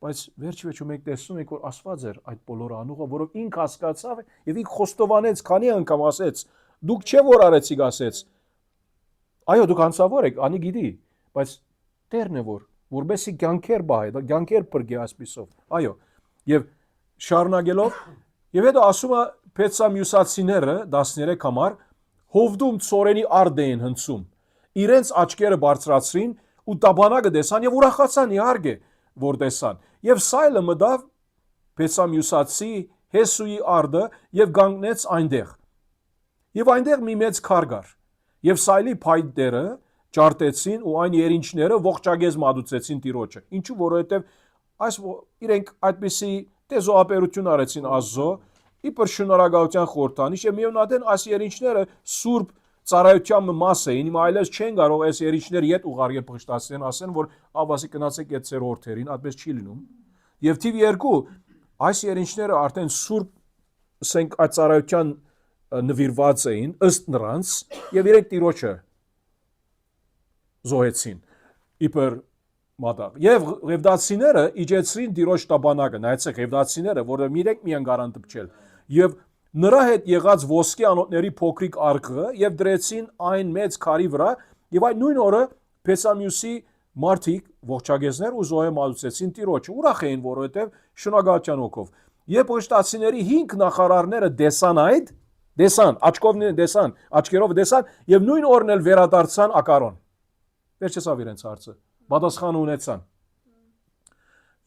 բայց վերջ-վերջում մենք տեսնում ենք, որ Աստված էր այդ բոլորը անուղը, որով ինք հասկացավ եւ ինք խոստովանեց, քանի անգամ ասեց, դուք չէ որ արեցիք, ասեց։ Այո, դուք անցավոր եք, անի գիտի, բայց Տերն է որբեսի կյանքեր բահի, կյանքեր բրգի ասպիսով։ Այո, եւ շարունակելով, եւ հետո ասում է Փեցամյուսացիները 13 համար Հովդում ծորենի արդ էին հնցում։ Իրենց աչքերը բարձրացրին ու տաբանակը տեսան եւ ուրախացան իհարկե, որ տեսան։ Եվ Սայլը մտավ Փեցամյուսացի Հեսուի արդը եւ գանգնեց այնտեղ։ Եվ այնտեղ մի մեծ քար կար։ Եվ Սայլի փայտերը ջարտեցին ու այն երինչները ողջագեզ մատուցեցին Տիրոջը։ Ինչու որովհետեւ այս իրենք այդպիսի տեզոապերություն արեցին Աստծո, իբր շնորհակալության խորհրդանիշ եւ միևնույն այս երինչները սուրբ ծառայության մաս էին, հիմա այլևս չեն կարող այս երինչները յետ ուղարկել պղշտացին, ասեն որ ավասի գնացեք այդ ծեր օրթերին, այդպես չի լինում։ Եվ թիվ 2 այս երինչները արդեն սուրբ, ասենք այդ ծառայության նվիրված էին ըստ նրանց եւ իրենք Տիրոջը զոհեցին իբր մատաղ։ Եվ Ղևդացիները իջեցրին Տիրոջ տաբանակը, նայեցեք Ղևդացիները, որը իրենք միան կարան տպչել, եւ նրա հետ եղած ոսկե անոթների փոքրիկ արկղը եւ դրեցին այն մեծ քարի վրա եւ այդ նույն օրը Փեցամյուսի մարդիկ ողջագեզներ ու զոհե մատուցեցին Տիրոջը, ուրախ էին, որովհետեւ շնորհակալության հոգով։ Երբ պղշտացիների 5 նախարարները տեսան, աչքերով տեսան եւ նույն օրն էլ վերադարձան Ակարոն։ Վերջեցավ իրենց հարցը, պատասխան ունեցան։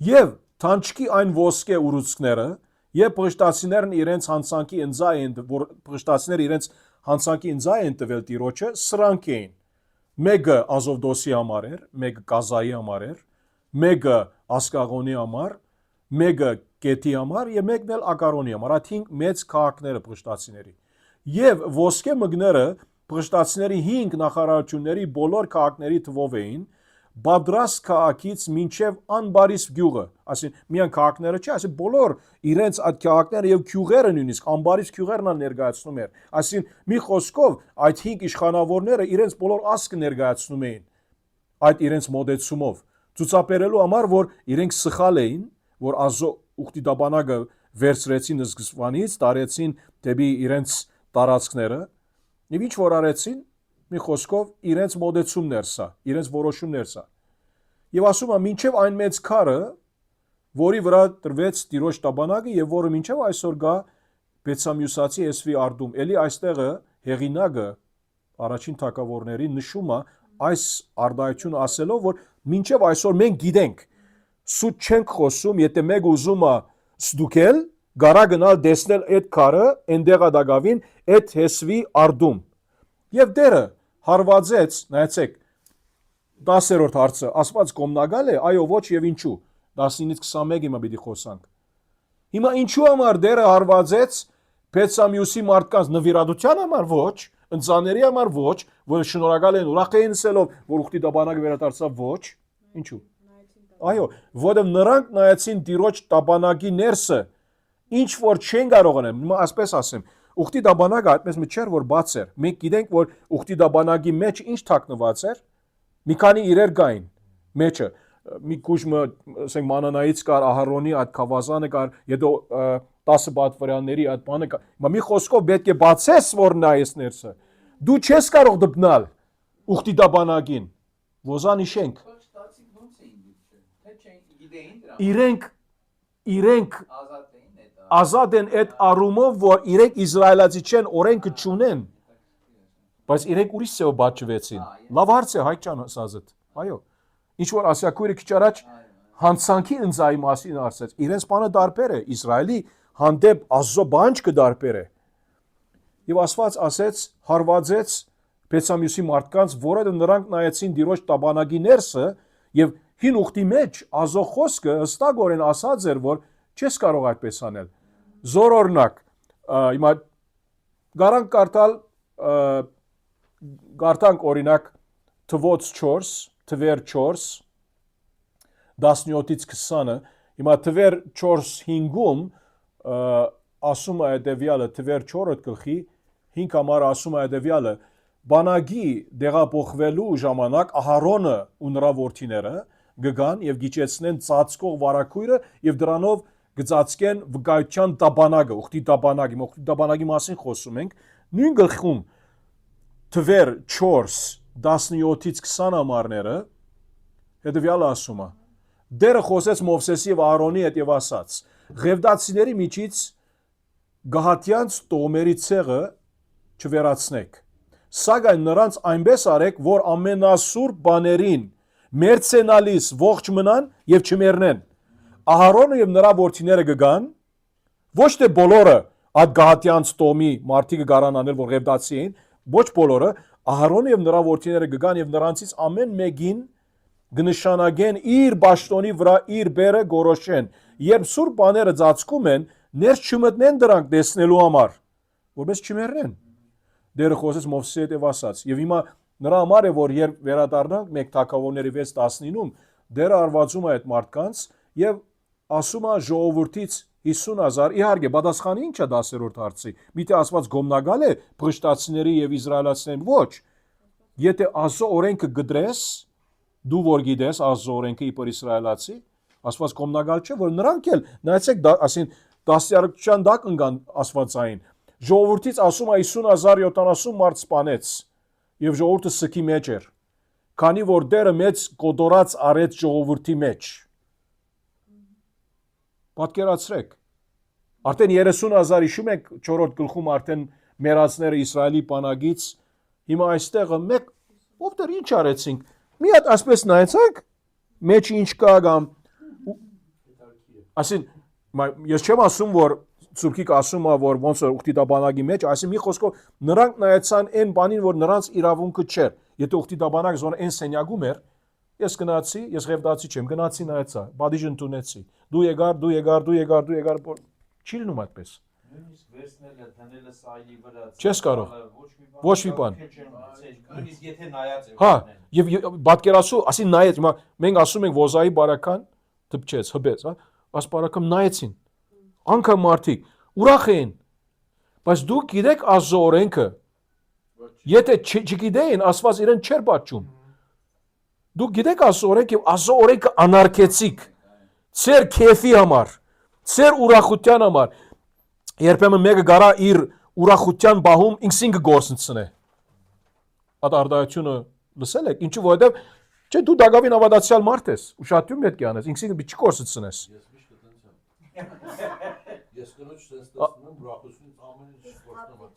Եվ թանչկի այն ոսկե ուռուցքները, եւ պղշտացիներն իրենց հանցանքի ընձա են, որ պղշտացիները իրենց հանցանքի ընձա են տվել Տիրոջը, սրանք էին։ Մեկը Ազովդոսի համար էր, մեկը Կազայի համար էր, մեկը Ասկաղոնի համար, մեկը Կետի համար եւ մեկն էլ Ակարոնի համար, այդ 5 մեծ քաղաքները փշտացիների։ Եվ ոսկե մգները փշտացիների 5 նախարարությունների բոլոր քաղաքների թվով էին, Բադրաս քաղաքից մինչև Անբարիս գյուղը, ասին միայն քաղաքները չէ, ասին բոլոր իրենց այդ քաղաքները եւ գյուղերը նույնիսկ Անբարիս գյուղերն են ներկայացնում էր, ասին մի խոսքով այդ 5 իշխանավորները իրենց բոլոր ասկը ներկայացնում էին այդ իրենց մոդեցումով, ցուցաբերելու համար, որ իրենք սխալ էին, որ Ազո ուխտի դաբանագը վերցրեցին սկզբանից, տարեցին դեպի իրենց տարածքները եւ ինչ որ արեցին մի խոսքով իրենց մոդեցումներ սա, իրենց որոշումներ սա։ Եվ ասում եմ, մինչև այն մեծ քարը, որի վրա տրվեց Տիրոջ տաբանակը եւ որը մինչև այսօր գա Բեցամյուսացի Էսվի արդում, էլի այստեղը հեղինակը առաջին թագավորների նշում է այս արդայությունը ասելով, որ մինչև այսօր մենք գիտենք, սուտ չենք խոսում, եթե մեկ ուզում է ստուգել, գարա գնալ դեսնել այդ քարը, այնտեղա դակավին այդ Հեսվի արդում։ Եվ դերը հարվածեց, նայեցեք, 10-րդ հարցը, ասված կոմնագալ է, այո, ոչ եւ ինչու, 19-ից 21 հիմա պիտի խոսանք։ Հիմա ինչու համար դերը հարվածեց Բեցամյուսի մարդկանց նվիրատության համար ոչ, ընծաների համար ոչ, որ շնորհակալ են ուրախ էին ասելով, որ ուխտի տաբանակը վերադարձավ ոչ, ինչու։ Այո, որովհետև նրանք նայեցին Տիրոջ տաբանակի ներսը, ինչ որ չեն կարող անեն, հիմա ասպես ասեմ, ուխտի տաբանակը այդպես մի չէր, որ բաց էր։ Մենք գիտենք, որ ուխտի տաբանակի մեջ ինչ թաքնված էր, մի քանի իրեր կային մեջը, մի քուշմը, ասենք մանանայից կար Ահարոնի այդ խավազանը կար, հետո 10 բատվարանների այդ բանը կար։ Հիմա մի խոսքով պետք է բացես, որ նայես ներսը։ Դու չես կարող դպնալ ուխտի տաբանակին։ Ոզանիշենք։ Իրենք ազատ են այդ առումով, որ իրենք Իսրայելացի չեն, օրենքը չունեն, բայց իրենք ուրիշ սեով բաճվեցին։ Լավ հարց է, Հայկ ջան, ասածդ։ Այո։ Ինչ որ Ասիակույրը քիչ առաջ հանցանքի ընծայի մասին ասաց, իրենց բանը դարբեր է, Իսրայելի հանդեպ Աստծո բանջը դարբեր է։ Եվ Աստված ասեց, հարվածեց Բեցամյուսի մարդկանց, որը նրանք նայեցին Տիրոջ տաբանակի ներսը եւ հին ուխտի մեջ Աստծո խոսքը հստակորեն ասած էր, որ չես կարող այդպես անել։ Զորօրինակ, հիմա գարանք կարդալ գարտանք օրինակ Թվոց 4, Թվեր 4, 17-ից 20-ը, հիմա Թվեր 4:5-ում ասում է հետևյալը, Թվեր 4-րդ գլխի 5 համար ասում է հետևյալը, բանագի դեղափոխվելու ժամանակ Ահարոնը ու նրա որդիները գգան եւ գիճեցնեն ծածկող վարակույրը եւ դրանով գծածկեն վկայության տաբանակը, ուխտի տաբանակի մասին խոսում ենք, նույն գլխում Թվեր 4 17-ից 20 համարները հետևյալը ասում է. Դերը խոսեց Մովսեսի եւ Ահարոնի հետ եւ ասաց. Ղևդացիների միջից գահատյանց տոմերի ցեղը չվերացնեք, սակայն նրանց այնպես արեք, որ ամենասուրբ բաներին մերցենալիս ողջ մնան եւ չմեռնեն։ Ահարոնը եւ նրա որդիները կգան, ոչ թե բոլորը այդ գահատյանց տոմի մարդիկը գարան անել, որ ղևդացի էին, ոչ բոլորը, Ահարոնը եւ նրա որդիները կգան եւ նրանցից ամեն մեկին կնշանակեն իր բաշտոնի վրա իր բերը գորոշեն, երբ սուրբ բաները ծածկում են, ներս չմտնեն դրանք տեսնելու համար, որպես չմեռնեն։ Դերը խոսեց Մովսեսի հետ եւ ասաց, եւ հիմա նրա համար է, որ երբ վերադառնանք մեկ թագավորների 6:19-ում, դերը արվածում է այդ մարդկանց եւ ասում է ժողովրդից 50,000, իհարկե պատասխանը ինչ է 10-րդ հարցի, միթե ասված գոմնագալ է փշտացիների եւ իսրայելացիներին ոչ, եթե Աստծո օրենքը գդրես, դու որ գիտես Աստծո օրենքը իբր իսրայելացի, ասված գոմնագալ չէ, որ նրանք էլ նայեցեք, ասին դասյարակության դակ ընկան ասվածային, ժողովրդից ասում է 50,070 մարդ սպանեց եւ ժողովուրդը սքի մեջ էր, քանի որ դերը մեծ կոտորած արեց ժողովրդի մեջ։ Պատկերացրեք, արդեն 30,000 հիշում եք 4-րդ գլխում արդեն մեռածները Իսրայելի բանակից, հիմա այստեղը մեկ ով դեռ ինչ արեցինք, մի հատ ասպես նայեցեք, մեջ ինչ կա կամ ասին, ես չեմ ասում, որ Սուրբիկ ասում է, որ ոնց որ ուխտի տաբանակի մեջ, այսինքն մի խոսքով նրանք նայեցան այն բանին, որ նրանց իրավունքը չէր։ Եթե ուխտի դաբանակ զոն այն սենյակում էր, ես գնացի, ես ղևտացի չեմ, գնացի նայեցա, բադիժ ընդունեցի։ Դու եկար, չի լինում այդպես։ Նույնիսկ վերցնելը, դնելը սայլի վրա, Չես կարող։ Ոչ մի բան։ Նույնիսկ եթե նայած է։ Հա, եւ պատկերացու, ասի նայեց, հիմա մենք ասում ենք Ոզայի բարական դպչեց, հբեց, հա, այս բարակամ նայեցին։ Անկամ մարդիկ ուրախ էին։ Բայց դուք գիտեք Աստծո օրենքը։ Եթե չգիտեին, Աստված իրեն չէր պատճում։ Դուք գիտեք Աստծո օրենքը եւ Աստծո օրենքը անարգեցիք։ Ձեր քեֆի համար, ձեր ուրախության համար։ Երբեմն մեկը գարա իր ուրախության բահում ինքսին կգործնցնե։ Այդ արդարությունը լսել եք, ինչու որովհետև չէ դու դակավին ավադացյալ մարդ ես, ուշադրություն պետք է անես, ինքսին չի կորսնցնես։ Ես կնոջ sense տեսնում եմ ուրախությունից ամեն ինչ կորցնում։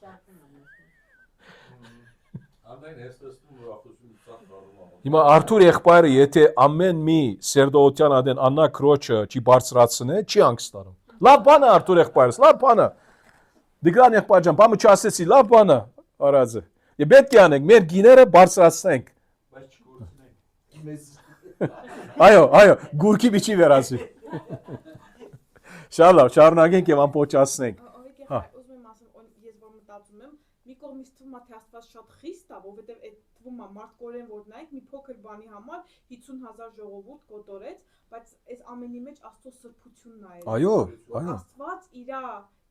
Անդայն ես տեսնում ուրախությունից ցած դառնում։ Հիմա Արթուր եղբայրը եթե ամեն մի սերդոյության adեն Աննա քրոջը չի բարձրացնե, չի անգստանում։ Լավ բան է Արթուր եղբայրս, լավ բան է։ Դիգրան եղբայր ջան, բամը չասեցի, լավ բան է, արածը։ Եվ պետք է անենք, մեր գիները բարձրացնենք։ Բայց չկորցնենք։ Այո, գուրքի միջի վերածի։ Շատ լավ, շարունակենք եւ ամփոփացնենք։ Հա։ Ուզում եմ ասեմ, ես որ մտածում եմ, մի կողմից թվում է թե Աստված շատ խիստ է, որովհետեւ այդ թվում է մարդկորեն որ նայեք մի փոքր բանի համար 50,000 ժողովուրդ կոտորեց, բայց այս ամենի մեջ Աստծո սրբությունն է։ Այո։ Աստված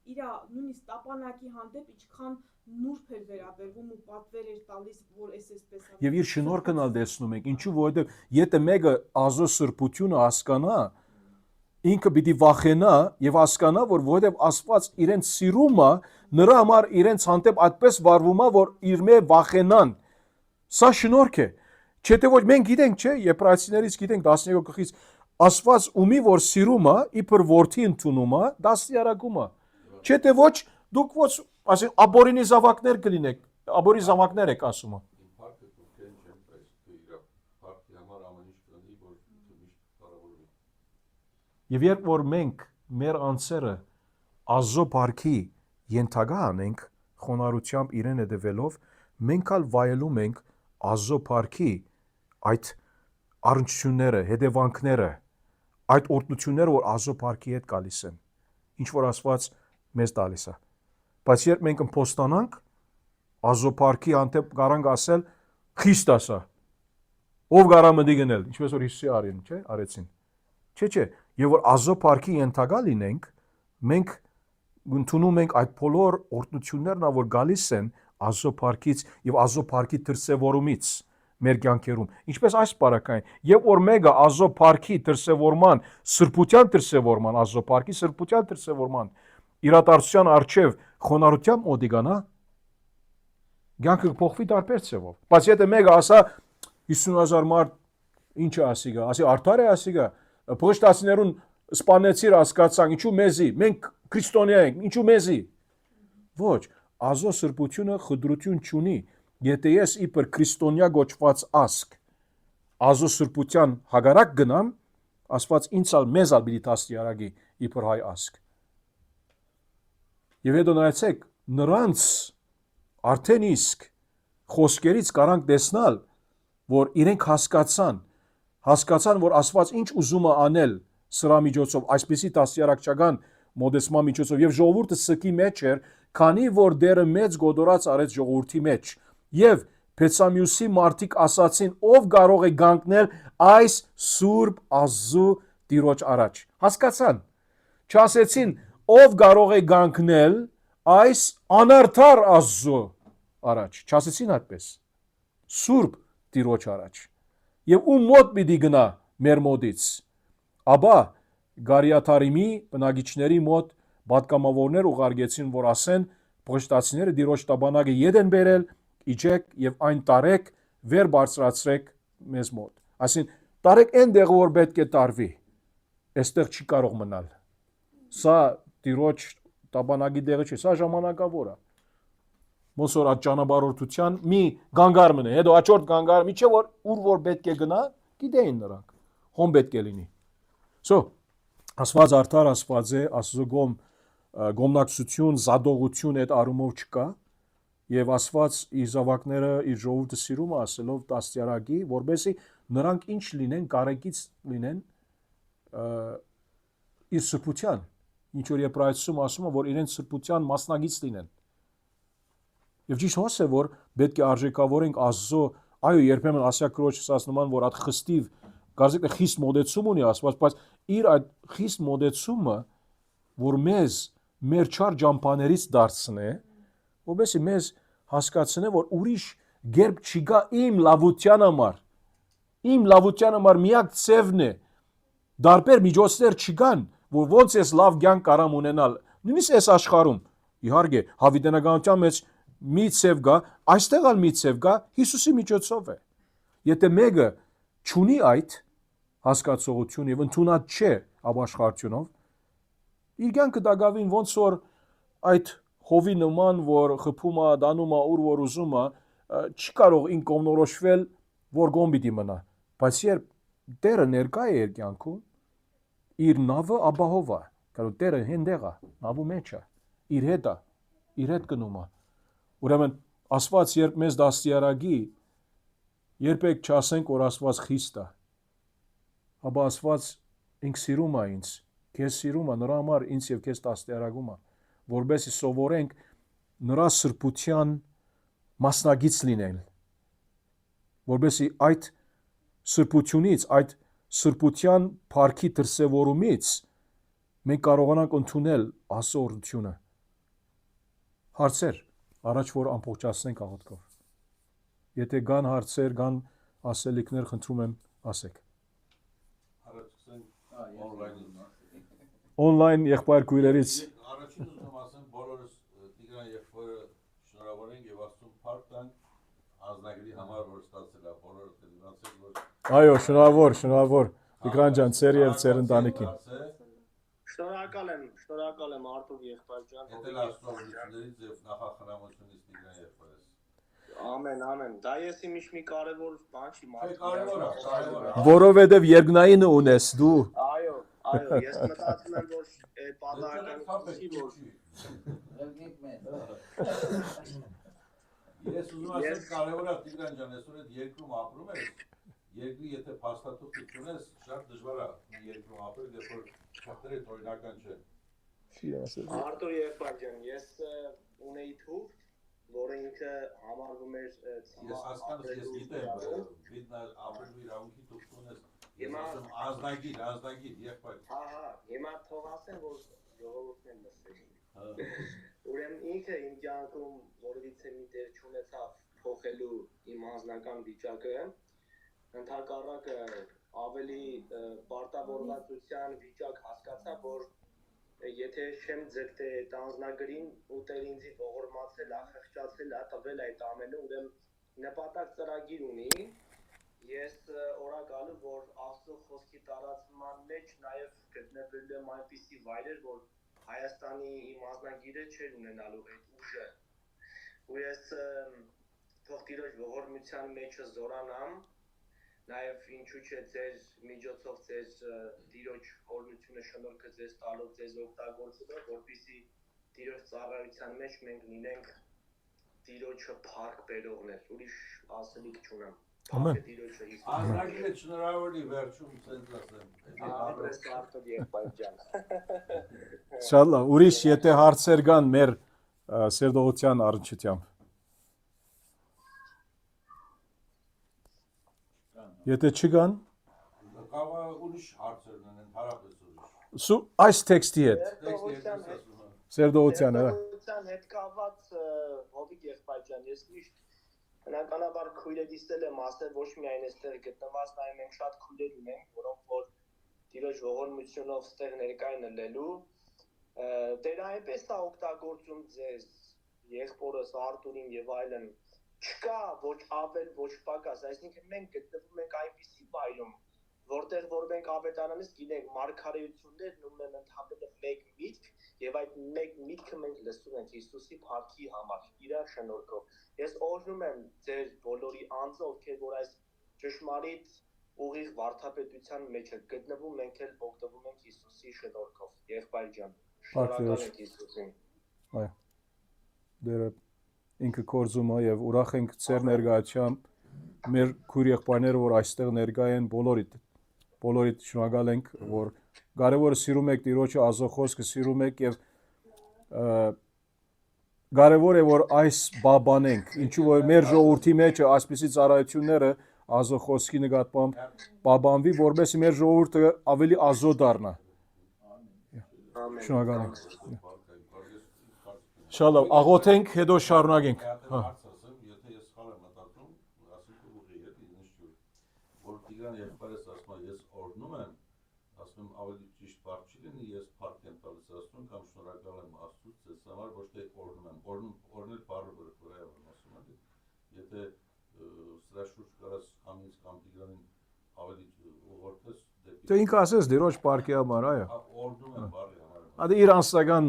իր նույնիսկ տապանակի հանդեպ ինչքան նուրբ էր վերաբերվում ու պատվեր էր տալիս, որ այսպես է։ Եվ իր շնորհքն ալ տեսնում ենք, ինչու որովհետև եթե մեկը Աստծո սրբությունը հասկանա, ինքը պիտի վախենա եւ հասկանա, որ որովհետև Աստված իրենց սիրում է, նրա համար իրենց հանդեպ այդպես վարվում է, որ իր մեջ վախենան։ Սա շնորհք է։ Չէ՞ թե ոչ մենք գիտենք, չէ՞, Եբրայեցիներից գիտենք 12 գլխից Աստված ումի որ սիրում է, իբր որդի ընդունում է, դաստիարակում է։ Չէ՞ թե ոչ դուք ոչ ասեն աբորինի զավակներ կլինեք, աբորի զավակներ եք ասում։ Փառքը դուքեն չեմ պես իր փառքի համար ամեն ինչ կանի, որ միշտ կարևորի։ Եվ երբ որ մենք մեր անձերը Աստծո փառքի ենթակա անենք, խոնարհությամբ իրեն հետևելով, մենք ալ վայելում ենք Աստծո փառքի այդ առնչությունները, հետևանքները, այդ օրհնությունները, որ Աստծո փառքի հետ գալիս են, ինչ որ Աստված մեզ տալիս է։ Բայց երբ մենք ըմփոստանանք Աստծո փառքի հանդեպ կարանք ասել խիստ ասա։ Ով կարա մտի գնել, ինչպես որ Հիսուսի արին, չէ՞, արեցին։ Չէ, եւ որ Աստծո փառքի ենթակա լինենք, մենք ընդունում ենք այդ բոլոր օրհնություններն, որ գալիս են Աստծո փառքից եւ Աստծո փառքի դրսեւորումից մեր կյանքերում։ Ինչպես այս բարակային, եւ որ մեկը Աստծո փառքի դրսեւորման, սրբության դրսեւորման, Աստծո փառքի սրբության դրսեւորման իրադարձության արչև խոնարհությամբ օդիգանա, կյանքը փոխվի տարբեր ցևով։ Բայց եթե մեկը ասա 50,000 մարդ ինչ է ասիգա, ասի արդար է ասիգա, փոշտացիներուն սպանեցիր հասկացանք, ինչու մեզի, մենք քրիստոնյա ենք, ինչու մեզի։ Ոչ, Աստծո սրբությունը խտրություն չունի, եթե ես իբր քրիստոնյա գոչված ասկ, Աստծո սրբության հագարակ գնամ, Աստված ինձ ալ մեզ ալ պիտի դաստիարակի իբր հայ ասկ։ Եվ հետո նայեցեք, նրանց արդեն իսկ խոսքերից կարանք տեսնալ, որ իրենք հասկացան, որ Աստված ինչ ուզում է անել սրա միջոցով, այսպիսի դաստիարակչական մոդեցման միջոցով, եւ ժողովուրդը սկի մեջ էր, քանի որ դերը մեծ գոդորած արեց ժողովրդի մեջ, եւ Փեցամյուսի մարդիկ ասացին, ով կարող է գանկնել այս սուրբ Աստծո Տիրոջ առաջ։ Հասկացան։ Չասեցին, ով կարող է գանկնել այս անարդար Աստծո առաջ։ Չասեցին այդպես։ Սուրբ Տիրոջ առաջ։ Եվ ում մոտ պիտի գնա մեր մոտից։ Աբա Գարիաթարիմի բնակիչների մոտ պատգամավորներ ուղարկեցին, որ ասեն, փոշտացիները Տիրոջ տաբանակը ետ են բերել, իջեք եւ այն տարեք, վեր բարձրացրեք մեզ մոտ։ Այսին տարեք այնտեղ որ պետք է տարվի։ Այստեղ չի կարող մնալ։ Սա Տիրոջ տաբանակի տեղը չէ, սա ժամանակավոր է։ Ոնց որ այդ ճանապարհորդության մի գանգար մնա, հետո հաջորդ գանգար, միջև որ ուր որ պետք է գնա, գիտեին նրանք։ Հոմ պետք է լինի։ So, Աստված արդար Աստված է, Աստծո գոմնակցություն, զադողություն այդ առումով չկա, եւ Աստված իր զավակները, իր ժողովուրդը սիրում է ասելով դաստիարակի, որբեսի նրանք ինչ լինեն, կարեկից լինեն իր սրբության, ինչ որ Եբրայեցում ասում է, որ իրենց սրբության մասնագից լինեն։ Եվ ճիշտ հոս է, որ պետք է արժեքավորենք Աստծո, այո, երբեմն ասիակրոջս ասնման, որ այդ խստիվ, կարծեք խիստ մոդեցում ունի Աստված, բայց իր այդ խիստ մոդեցումը, որ մեզ մեր չար ջամփաներից դարձնե, որովհետեւ մեզ հասկացնե, որ ուրիշ գերբ չկա իմ լավության համար։ Իմ լավության համար միակ ծևն է։ Դարբեր միջոցներ չկան, որ ոնց ես լավ կյանք կարամ ունենալ։ Նույնիսկ այս աշխարհում, իհարկե, հավիտենականության մեջ մի ծև կա, այստեղ ալ մի ծև կա, Հիսուսի միջոցով է։ Եթե մեկը չունի այդ հասկացողություն եւ ընդունած չէ ապաշխարությունով, իր կյանքը դակավին ոնց որ այդ հովի նման, որ խփում է, դանում է, ուր որ ուզում է, չի կարող ին կողմնորոշվել, որ գոմ պիտի մնա։ Բայց երբ Տերը ներկա է իր կյանքում, իր նավը ապահով է, കാരണം Տերը հենտեղ է, նավու մեջ է, իր հետ է, իր հետ գնում է։ Ուրեմն Աստված երբ մեզ դաստիարակի, երբեք չասենք, որ Աստված խիստ է, ապա Աստված ինք սիրում է ինձ, քեզ սիրում է, նրա համար ինձ եւ քեզ դաստիարակում է, որբեսի սովորենք նրա սրբության մասնագից լինել, որբեսի այդ սրբությունից, այդ սրբության փառքի դրսևորումից մենք կարողանանք ընդունել Աստծո օրհնությունը։ Հարցեր, առաջ որ ամբողջացնենք աղոթքով։ Եթե կան հարցեր, կան ասելիքներ, խնդրում եմ ասեք։ Օնլայն եղբայր քույրերից Առաջին ուզում ասեմ բոլորս Տիգրան եղբայրը շնորհավորենք եւ Աստծուն փառք տանք ազնագրի համար, որ ստացել է բոլորը դրանցից որ Այո, շնորհավոր Տիգրան ջան, ծեր եւ ծեր ընտանիքին։ Շնորհակալ եմ Արթուր եղբայր ջան։ Հետել Աստծո օրհնություններից եւ նախախրամությունից Տիգրան եղբայրս։ Ամեն։ Դա ես իմիշ մի կարևոր բան չի մարդու։ Կարևոր է։ Որովհետեւ երկնայինը ունես դու։ Այո, ես մտածում եմ, որ այդ պատահական չի որ Ես ուզում ասեմ կարևոր է Տիգրան ջան, այսօր այդ երկրում ապրում ես, երկրի եթե փաստաթուղթ ունես, շատ դժվար է երկրում ապրել, երբ որ շատերը օրինական չէ։ Արթուր եղբայր ջան, ես ունեի թուղթ, որը ինքը համարվում էր Ես հասկանում ես գիտեմ, վիդնա ապրելու իրավունքի թուղթ ունես։ Ես ասում ազնագիր եղբայր։ Հա, հիմա թող ասեմ, որ ժողովուրդն էլ լսի։ Ուրեմն ինքը իմ կյանքում որևիցե մի դեր չունեցավ փոխելու իմ անձնական վիճակը, ընդհակառակը ավելի պարտավորվածության վիճակ հասկացա, որ եթե չեմ ձգտե այդ անձնագրին ու Տեր ինձի ողորմացել, ախեղճացել, տվել այդ ամենը, ուրեմն նպատակ ծրագիր ունի, ես օրակալու, որ Աստծո խոսքի տարածման մեջ նաև գտնվելու եմ այնպիսի վայրեր, որ Հայաստանի իմ անձնագիրը չէր ունենալու այդ ուժը, ու ես թող Տիրոջ ողորմության մեջը զորանամ, նաև ինչու՞ չէ ձեր միջոցով ձեր Տիրոջ օրհնությունը շնորհքը ձեզ տալով ձեզ օգտագործելով, որպեսզի Տիրոջ ծառայության մեջ մենք լինենք Տիրոջը փառք բերողներ, ուրիշ ասելիք չունեմ։ Ամեն։ Ազնագիրը շնորհավորի վերջում ցենց ասեմ։ Ապրես Արթուր եղբայր ջան։ Շատ լավ, ուրիշ եթե հարցեր կան մեր սերդողության առնչությամբ։ Եթե չկան, կարող ուրիշ հարցեր ունեն, ընդհանրապես ուրիշ։ Սու այս տեքստի հետ։ Սերդողության, հա։ Սերդողության հետ կապված Հովիկ եղբայր ջան, ես միշտ բնականաբար քույրերիս եմ ասել, ոչ միայն այստեղ գտնված, նաև մենք շատ քույրեր ունենք, որոնք որ Տիրոջ ողորմությունով ստեղ ներկա են ելնելու։ Տերը այնպես է օգտագործում ձեզ, եղբորս Արթուրին եւ այլն, չկա ոչ ավել, ոչ պակաս, այսինքն մենք գտնվում ենք այնպիսի վայրում, որտեղ որ մենք ավետարանից գիտենք մարգարեություններն ունեն ընդհանրապես մեկ միտք եւ այդ մեկ միտքը մենք լսում ենք Հիսուսի փառքի համար, իր շնորհքով։ Ես օրհնում եմ ձեր բոլորի անձը, ովքեր որ այս ճշմարիտ ուղիղ վարդապետության մեջ են գտնվում, մենք էլ օգտվում ենք Հիսուսի շնորհքով։ Եղբայր ջան, շնորհակալ ենք Հիսուսին։ Այո։ Դերը ինքը կորձում է եւ ուրախ ենք ծեր ներկայությամբ մեր քույր եղբայրները որ այստեղ ներկա են բոլորիդ շնորհակալ ենք որ կարևորը սիրում եք Տիրոջը ազոխոսքը սիրում եք եւ կարևոր է որ այս բաբանենք ինչու որ մեր ժողովրդի մեջ այսպիսի ծառայությունները ազոխոսքի նկատմամբ բաբանվի որովհետեւ մեր ժողովուրդը ավելի ազո դառնա շնորհակալ ենք շատ լավ աղոթենք հետո շարունակենք եթե ես սխալ եմ մտածում ասենք ուղի է ինձ որ Տիգրան եղբայրս ասում ես օրնում եմ ասում ավելի ճիշտ բառ չի լինի ես փառք եմ տալիս ասում կամ շնորհակալ եմ Աստծուց ես համար ոչ թե օրնում եմ օրնել բառը վրա եմ ասում եթե սրա շուրջ կարաս ամից կամ Տիգրանին ավելի ուղղորդես դե ինքը ասես դերոջ պարկի համար այո օրնում եմ բառի համար Ադի իր անձնական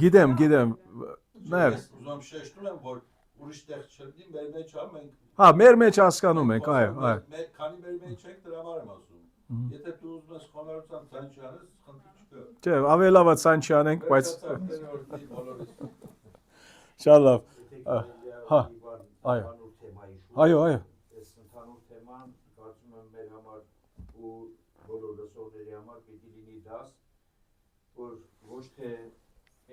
Գիտեմ նայ ուզում շեշտում եմ որ ուրիշ տեղ չլինի մեր մեջ մենք հա մեր մեջ հասկանում ենք այո քանի մեր մեջ ենք դրա համար եմ ասում եթե դու ուզում ես խոնարհության ցանց չանես խնդիր չկա չէ ավելավա ցանց չանենք բայց շատ լավ հա այո այս ընդհանուր թեման կարծում եմ մեր համար ու բոլոր լսողների համար պիտի լինի դաս որ ոչ թե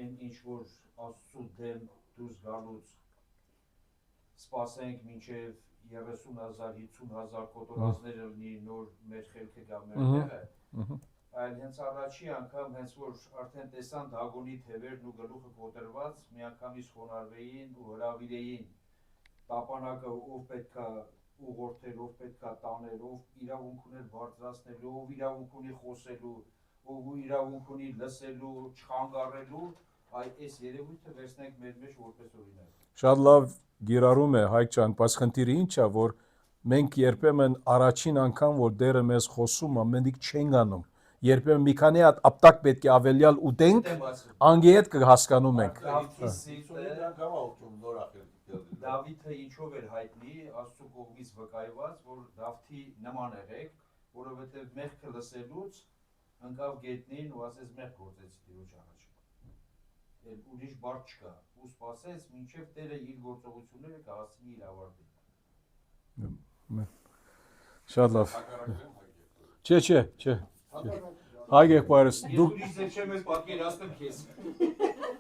այն ինչ որ Աստծու դեմ դուրս գալուց սպասենք մինչև 30,000 50,000 կոտորածները լինի նոր մեր խելքը գա մեր տեղը այլ հենց առաջի անգամ հենց որ արդեն տեսան Դագոնի թևերն ու գլուխը կոտրված միանգամից խոնարհվեին ու հրավիրեին տապանակը ով պետքա ուղղորդել ով պետքա տանել ով իրավունք ուներ բարձրացնելու ով իրավունք ունի խոսելու ով իրավունք ունի լսելու չխանգարելու այս երևույթը վերցնենք մեր մեջ որպես օրինակ շատ լավ գիրառում է Հայկ ջան բայց խնդիրը ինչ է որ մենք երբեմն առաջին անգամ որ Տերը մեզ խոսում է մենք չենք անում երբեմն մի քանի հատ ապտակ պետք է ավելյալ ուտենք անգետ կհասկանում ենք Դավիթը ինչով էր հայտնի Աստծու կողմից վկայված որ Դավթի նման եղեք որովհետև մեղքը լսելուց ընկավ գետնին ու ասեց մեղք գործեցի Տիրոջ առաջ ուրիշ բառ չկա ու սպասեց մինչև Տերը իր գործողությունները կհասցնի իր ավարտին շատ լավ չէ Հայկ եղբայրս դու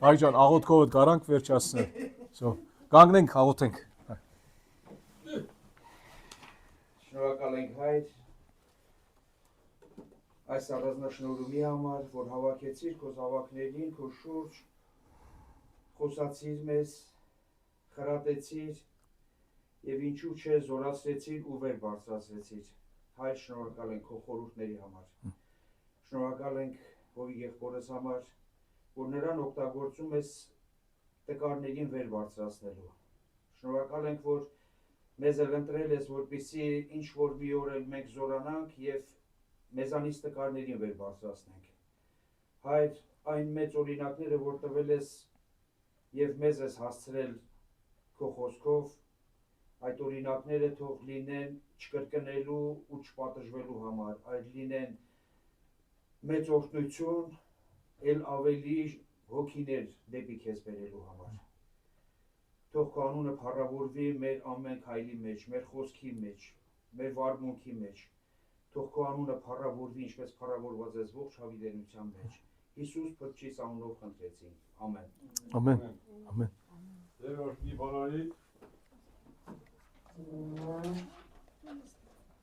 Հայկ ջան աղոթքով կարանք վերջացնել կանգնենք աղոթենք Շնորհակալ ենք Հայր այս առանձնաշնորհումի համար որ հավաքեցիր քո զավակներին քո շուրջ խոսացիր մեզ խրատեցիր եւ ինչու՞ չէ զորացրեցիր ու վեր բարձրացրեցիր Հայր շնորհակալ ենք քո խորհուրդների համար Շնորհակալ ենք հորի եղբորս համար որ նրան օգտագործում ես տկարներին վեր բարձրացնելու Շնորհակալ ենք որ մեզ ընտրել ես որպեսզի ինչ որ մի օր մենք զորանանք եւ մեզանից տկարներին վեր բարձրացնենք Հայր այն մեծ օրինակները որ տվել ես եւ մեզ ես հասցրել քո խոսքով այդ օրինակները թող լինեն չկրկնելու ու չպատժվելու համար այլ լինեն մեծ օրհնություն ել ավելի հոգիներ դեպի քեզ բերելու համար թող քո անունը փառավորվի մեր ամեն քայլի մեջ մեր խոսքի մեջ մեր վարմունքի մեջ թող քո անունը փառավորվի ինչպես փառավորված ես ողջ հավիտենության մեջ Հիսուս Փրկչիս անունով խնդրեցինք ամեն ամեն Դեր օրհնի բոլորի